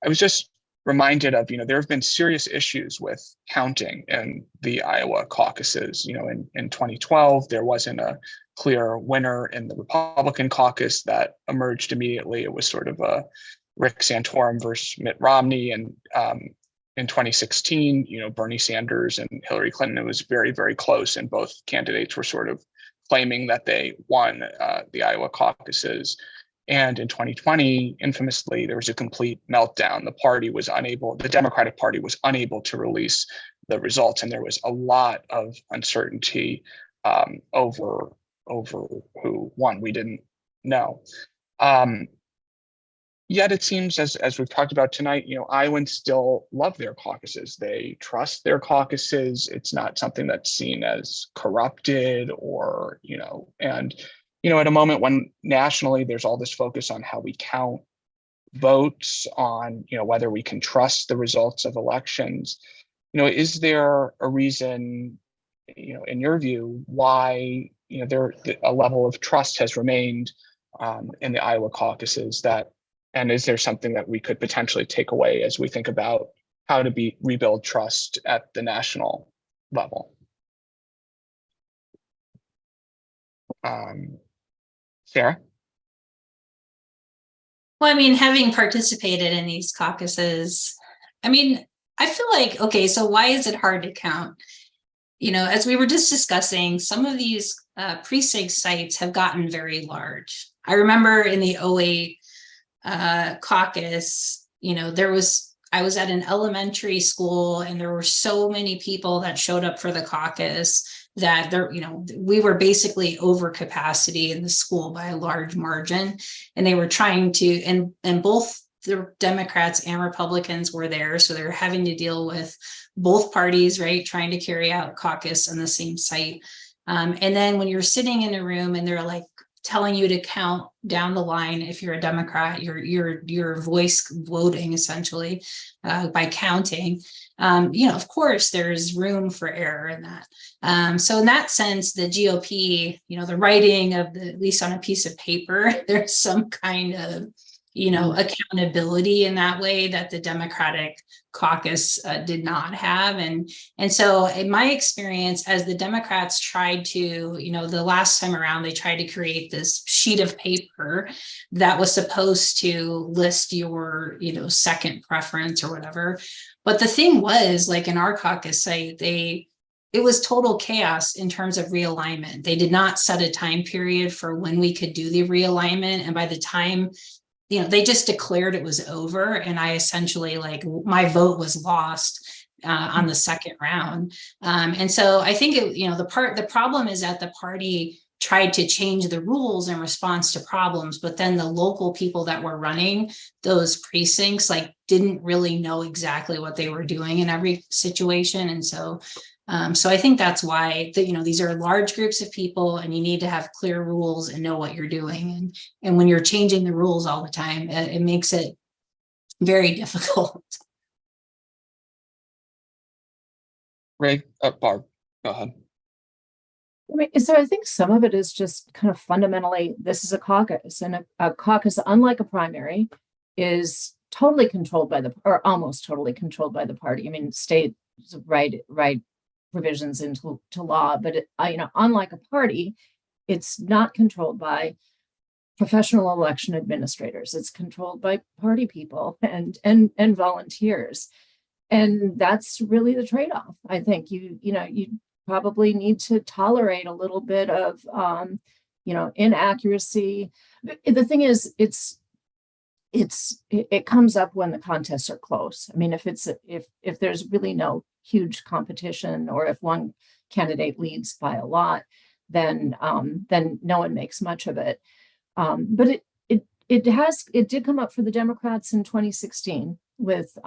I was just reminded of, there have been serious issues with counting in the Iowa caucuses. In 2012, there wasn't a clear winner in the Republican caucus that emerged immediately. It was sort of a Rick Santorum versus Mitt Romney. And in 2016, Bernie Sanders and Hillary Clinton, it was very, very close. And both candidates were sort of claiming that they won the Iowa caucuses. And in 2020, infamously, there was a complete meltdown. The Democratic Party was unable to release the results, and there was a lot of uncertainty over who won. We didn't know. Yet it seems, as we've talked about tonight, Iowans still love their caucuses. They trust their caucuses. It's not something that's seen as corrupted or, and, at a moment when nationally there's all this focus on how we count votes, on, whether we can trust the results of elections, is there a reason, in your view, why, a level of trust has remained in the Iowa caucuses and is there something that we could potentially take away as we think about how to rebuild trust at the national level? Sarah? Well, having participated in these caucuses, I feel like, okay, so why is it hard to count? As we were just discussing, some of these precinct sites have gotten very large. I remember in the 2008 caucus, I was at an elementary school and there were so many people that showed up for the caucus that we were basically over capacity in the school by a large margin. And they were trying to, and both the Democrats and Republicans were there. So they're having to deal with both parties, right? Trying to carry out caucus on the same site. And then when you're sitting in a room and they're like telling you to count down the line, if you're a Democrat, your voice voting essentially by counting, of course there's room for error in that. So in that sense, the GOP, the writing of at least on a piece of paper, there's some kind of accountability in that way that the Democratic caucus did not have. And so in my experience, as the Democrats tried to, the last time around, they tried to create this sheet of paper that was supposed to list your, second preference or whatever. But the thing was, like in our caucus site, it was total chaos in terms of realignment. They did not set a time period for when we could do the realignment. And by the time they just declared it was over, and I essentially, my vote was lost on the second round. And so I think the problem is that the party tried to change the rules in response to problems, but then the local people that were running those precincts didn't really know exactly what they were doing in every situation. And so I think that's why these are large groups of people, and you need to have clear rules and know what you're doing. And when you're changing the rules all the time, it makes it very difficult. Ray, Barb, go ahead. So I think some of it is just kind of fundamentally, this is a caucus, and a caucus, unlike a primary, is totally controlled by or almost totally controlled by the party. I mean, state right provisions into law, but unlike a party, it's not controlled by professional election administrators. It's controlled by party people and volunteers, and that's really the trade-off. I think you probably need to tolerate a little bit of inaccuracy. The thing is, it comes up when the contests are close. I mean, if there's really no huge competition, or if one candidate leads by a lot, then no one makes much of it. But it did come up for the Democrats in 2016 with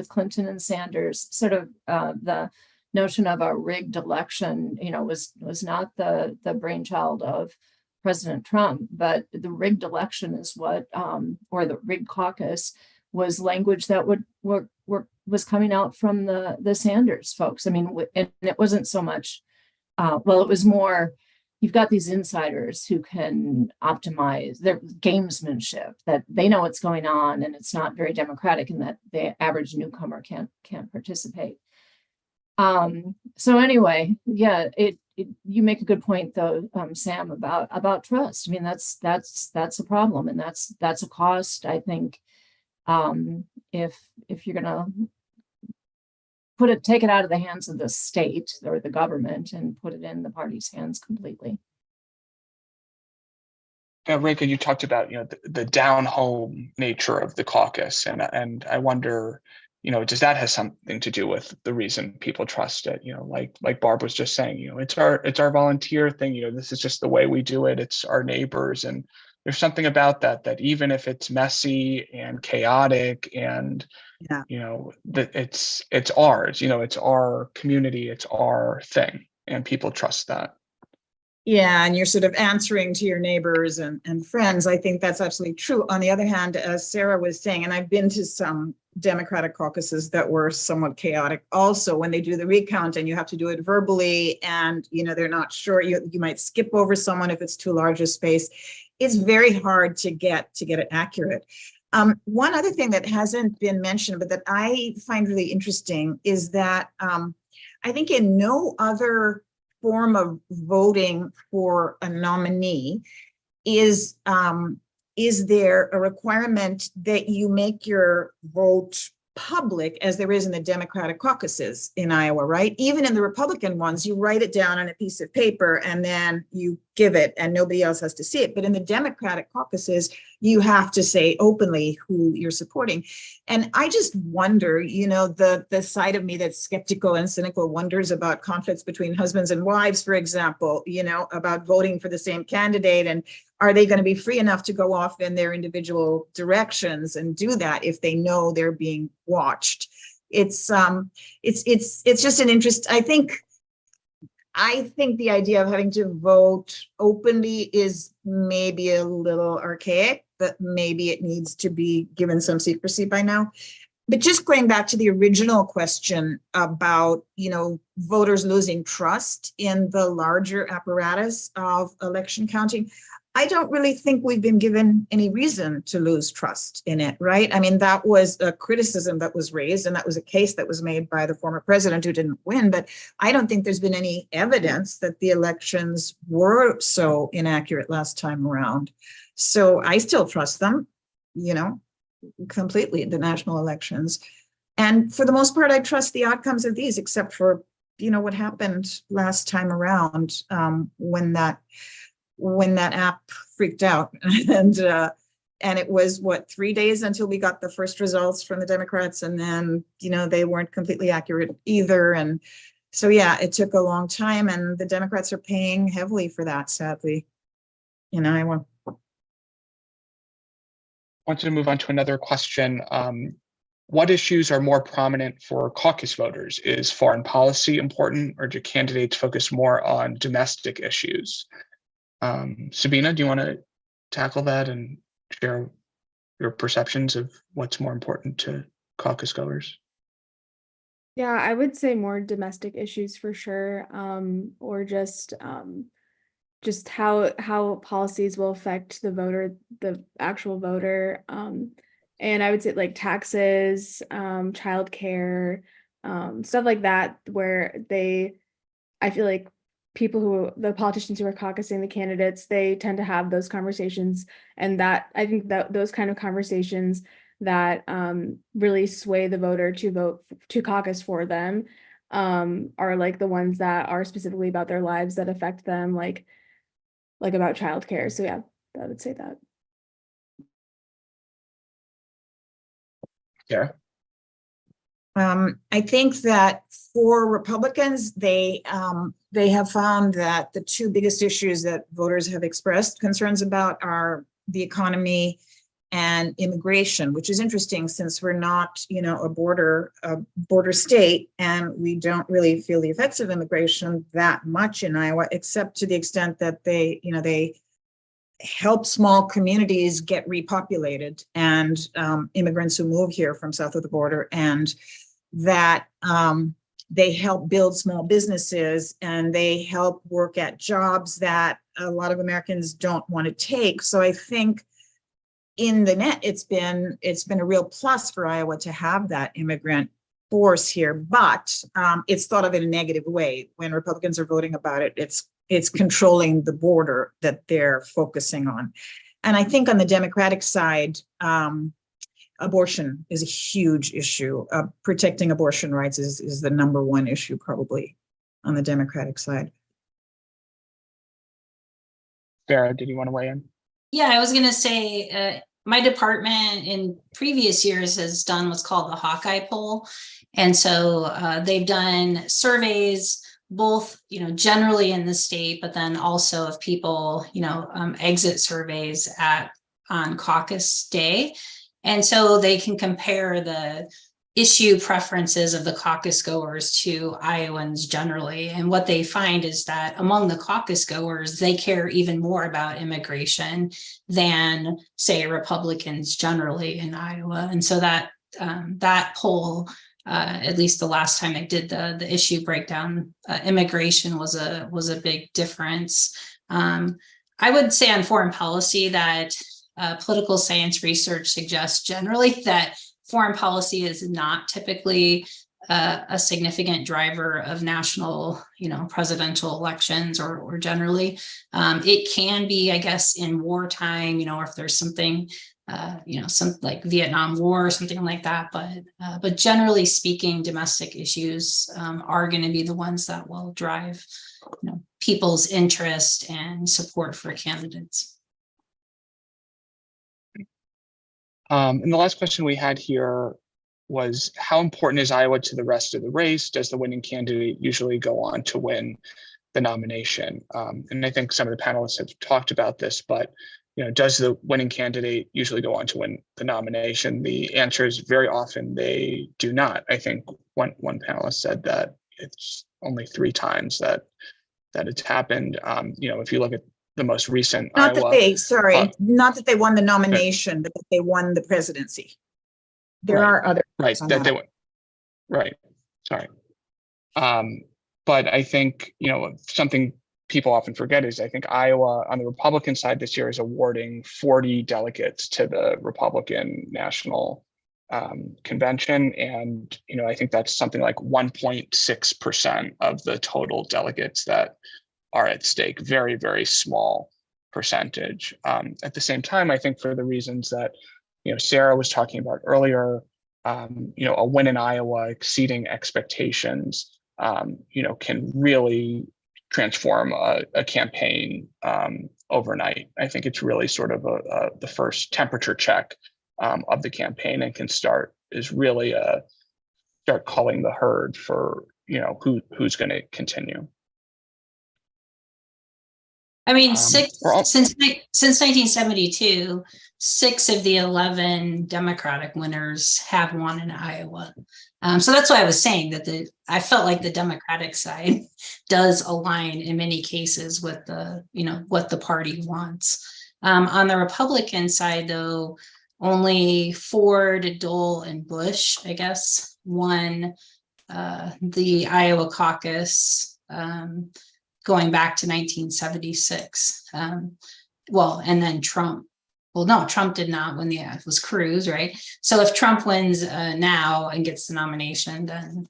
Clinton and Sanders. Sort of the notion of a rigged election, was not the brainchild of President Trump, but the rigged election is what, or the rigged caucus, was language that was coming out from the Sanders folks. I mean, and it wasn't so much, it was more, you've got these insiders who can optimize their gamesmanship, that they know what's going on, and it's not very democratic, and that the average newcomer can't participate. So anyway, yeah, you make a good point though, Sam, about trust. I mean, that's a problem, and that's a cost, I think. If you're gonna take it out of the hands of the state or the government and put it in the party's hands completely. Reka, you talked about the down home nature of the caucus, and I wonder, does that have something to do with the reason people trust it? Like Barb was just saying, it's our volunteer thing. This is just the way we do it. It's our neighbors, and there's something about that even if it's messy and chaotic, and that it's ours. It's our community. It's our thing, and people trust that. Yeah, and you're sort of answering to your neighbors and friends. I think that's absolutely true. On the other hand, as Sarah was saying, and I've been to some Democratic caucuses that were somewhat chaotic also, when they do the recount and you have to do it verbally, and they're not sure, you might skip over someone if it's too large a space. It's very hard to get it accurate. One other thing that hasn't been mentioned, but that I find really interesting, is that I think in no other form of voting for a nominee is there a requirement that you make your vote public, as there is in the Democratic caucuses in Iowa, right? Even in the Republican ones, you write it down on a piece of paper and then you give it and nobody else has to see it. But in the Democratic caucuses, you have to say openly who you're supporting. And I just wonder, you know, the side of me that's skeptical and cynical wonders about conflicts between husbands and wives, for example, you know, about voting for the same candidate, and are they going to be free enough to go off in their individual directions and do that if they know they're being watched? It's just an interest. I think the idea of having to vote openly is maybe a little archaic, but maybe it needs to be given some secrecy by now. But just going back to the original question about, you know, voters losing trust in the larger apparatus of election counting, I don't really think we've been given any reason to lose trust in it, right? I mean, that was a criticism that was raised, and that was a case that was made by the former president who didn't win. But I don't think there's been any evidence that the elections were so inaccurate last time around. So I still trust them, you know, completely, the national elections. And for the most part, I trust the outcomes of these, except for, you know, what happened last time around when that app freaked out. And it was, what, 3 days until we got the first results from the Democrats, and then, you know, they weren't completely accurate either. And so, yeah, it took a long time, and the Democrats are paying heavily for that, sadly. You know, I want to move on to another question. What issues are more prominent for caucus voters? Is foreign policy important, or do candidates focus more on domestic issues? Sabina, do you want to tackle that and share your perceptions of what's more important to caucus goers? Yeah, I would say more domestic issues for sure, or just how policies will affect the voter, the actual voter. And I would say like taxes, childcare, stuff like that, where I feel like the politicians who are caucusing the candidates, they tend to have those conversations, and that I think that those kind of conversations that really sway the voter to vote to caucus for them are like the ones that are specifically about their lives, that affect them, like about childcare. So yeah, I would say that. Yeah. I think that for Republicans, they have found that the two biggest issues that voters have expressed concerns about are the economy and immigration, which is interesting since we're not, you know, a border state, and we don't really feel the effects of immigration that much in Iowa, except to the extent that they help small communities get repopulated, and immigrants who move here from south of the border, and that they help build small businesses, and they help work at jobs that a lot of Americans don't want to take. So I think in the net, it's been a real plus for Iowa to have that immigrant force here, but it's thought of in a negative way. When Republicans are voting about it, it's controlling the border that they're focusing on. And I think on the Democratic side, abortion is a huge issue. Protecting abortion rights is the number one issue probably on the Democratic side. Sarah, did you want to weigh in? Yeah, I was going to say my department in previous years has done what's called the Hawkeye poll. And so they've done surveys, both, you know, generally in the state, but then also of people, you know, exit surveys on caucus day. And so they can compare the issue preferences of the caucus goers to Iowans generally. And what they find is that among the caucus goers, they care even more about immigration than, say, Republicans generally in Iowa. And so that poll, at least the last time I did the issue breakdown, immigration was a big difference. I would say on foreign policy that political science research suggests generally that foreign policy is not typically a significant driver of national, you know, presidential elections or generally. It can be, I guess, in wartime, you know, or if there's something, you know, some like Vietnam War or something like that. But generally speaking, domestic issues are going to be the ones that will drive, you know, people's interest and support for candidates. And the last question we had here was, how important is Iowa to the rest of the race? Does the winning candidate usually go on to win the nomination? And I think some of the panelists have talked about this, but does the winning candidate usually go on to win the nomination? The answer is very often they do not. I think one panelist said that it's only 3 times that it's happened. If you look at the most recent Not Iowa, that they, sorry, not that they won the nomination, but that they won the presidency. There Right. are other. right, on that that. they went, right, sorry. But I think, something people often forget is I think Iowa on the Republican side this year is awarding 40 delegates to the Republican National Convention. And, I think that's something like 1.6% of the total delegates that are at stake. Very, very small percentage. At the same time, I think for the reasons that, Sarah was talking about earlier, a win in Iowa exceeding expectations, can really transform a campaign overnight. I think it's really sort of the first temperature check of the campaign, and can start calling the herd for who's going to continue. I mean, Since 1972, 6 of the 11 Democratic winners have won in Iowa. So that's why I was saying that I felt like the Democratic side does align in many cases with what the party wants. On the Republican side, though, only Ford, Dole, and Bush, I guess, won the Iowa caucus. Going back to 1976. And then Trump. Well, no, Trump did not win it was Cruz, right? So if Trump wins now and gets the nomination, then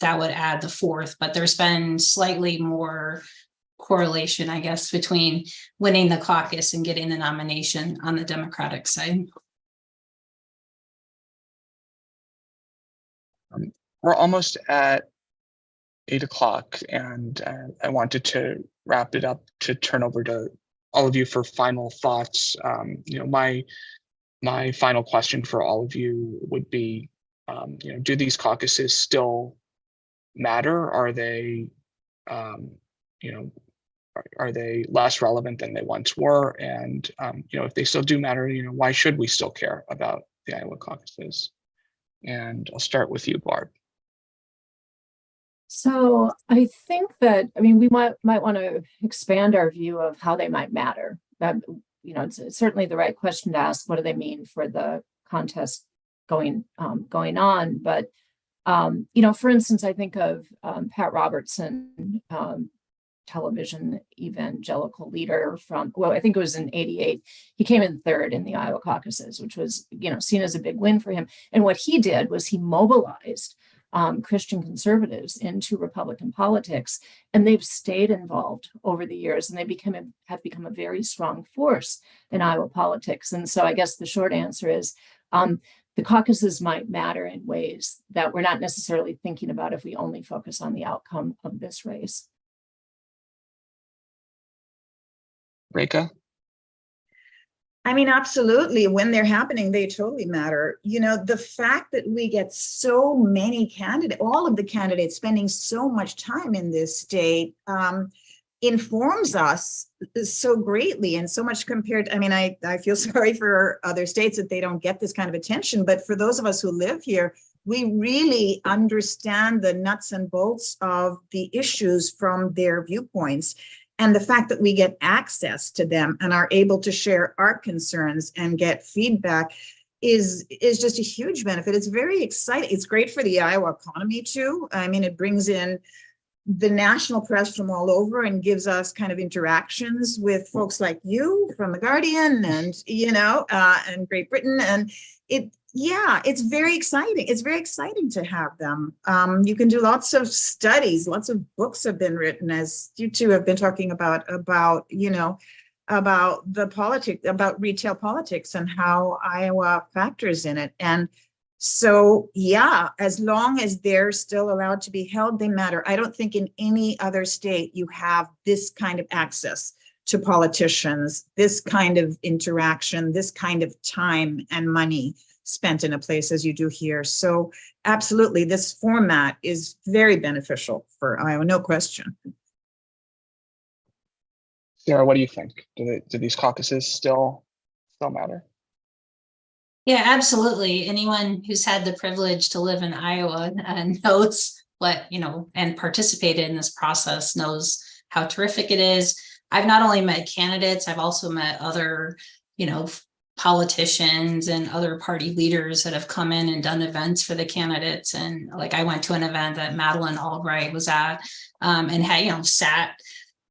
that would add the 4th. But there's been slightly more correlation, I guess, between winning the caucus and getting the nomination on the Democratic side. We're almost at 8 o'clock, and I wanted to wrap it up to turn over to all of you for final thoughts. My final question for all of you would be, do these caucuses still matter? Are they, are they less relevant than they once were? And if they still do matter, why should we still care about the Iowa caucuses? And I'll start with you, Barb. So I think that, we might want to expand our view of how they might matter. It's certainly the right question to ask. What do they mean for the contest going on? But for instance, I think of Pat Robertson, television evangelical leader I think it was in '88. He came in 3rd in the Iowa caucuses, which was seen as a big win for him. And what he did was he mobilized Christian conservatives into Republican politics, and they've stayed involved over the years, and they have become a very strong force in Iowa politics. And so I guess the short answer is the caucuses might matter in ways that we're not necessarily thinking about if we only focus on the outcome of this race. Reka? Absolutely. When they're happening, they totally matter. The fact that we get so many candidates, all of the candidates spending so much time in this state informs us so greatly and so much compared. I feel sorry for other states that they don't get this kind of attention, but for those of us who live here, we really understand the nuts and bolts of the issues from their viewpoints. And the fact that we get access to them and are able to share our concerns and get feedback is just a huge benefit. It's very exciting. It's great for the Iowa economy too. it brings in the national press from all over and gives us kind of interactions with folks like you from The Guardian and, and Great Britain. And it's very exciting. It's very exciting to have them. You can do lots of studies, lots of books have been written, as you two have been talking about the politics, about retail politics and how Iowa factors in it. And So yeah, as long as they're still allowed to be held, they matter. I don't think in any other state you have this kind of access to politicians, this kind of interaction, this kind of time and money spent in a place as you do here. So absolutely, this format is very beneficial for Iowa, no question. Sarah, what do you think? Do these caucuses still matter? Yeah, absolutely. Anyone who's had the privilege to live in Iowa knows what, and participated in this process knows how terrific it is. I've not only met candidates, I've also met other, politicians and other party leaders that have come in and done events for the candidates. And like I went to an event that Madeleine Albright was at, and had, sat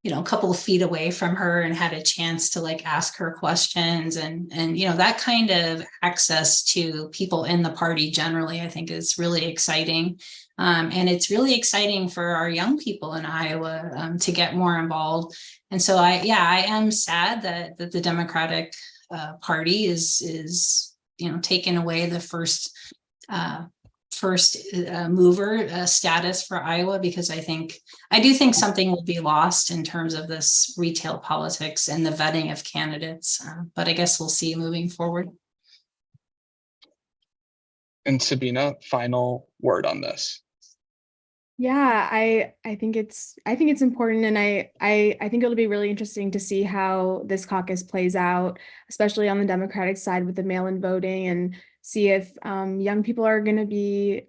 a couple of feet away from her and had a chance to like ask her questions and that kind of access to people in the party generally, I think is really exciting. And it's really exciting for our young people in Iowa to get more involved. And so I am sad that the Democratic Party is taking away the first mover status for Iowa, because I do think something will be lost in terms of this retail politics and the vetting of candidates. But I guess we'll see moving forward. And Sabina, final word on this. Yeah, I think it's important, and I think it'll be really interesting to see how this caucus plays out, especially on the Democratic side with the mail-in voting, and see if young people are going to be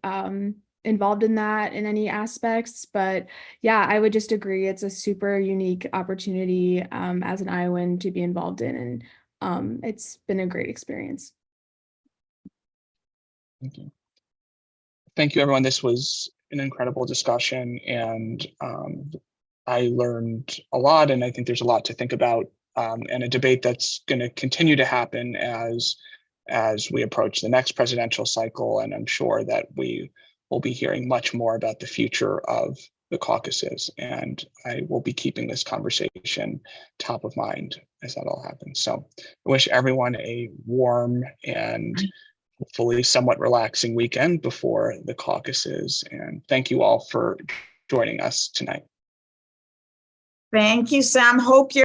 involved in that in any aspects. But yeah, I would just agree it's a super unique opportunity as an Iowan to be involved in, and it's been a great experience. Thank you. Thank you, everyone. This was an incredible discussion, and I learned a lot, and I think there's a lot to think about, and a debate that's going to continue to happen as we approach the next presidential cycle. And I'm sure that we will be hearing much more about the future of the caucuses, and I will be keeping this conversation top of mind as that all happens. So I wish everyone a warm and hopefully somewhat relaxing weekend before the caucuses. And thank you all for joining us tonight. Thank you, Sam. Hope you're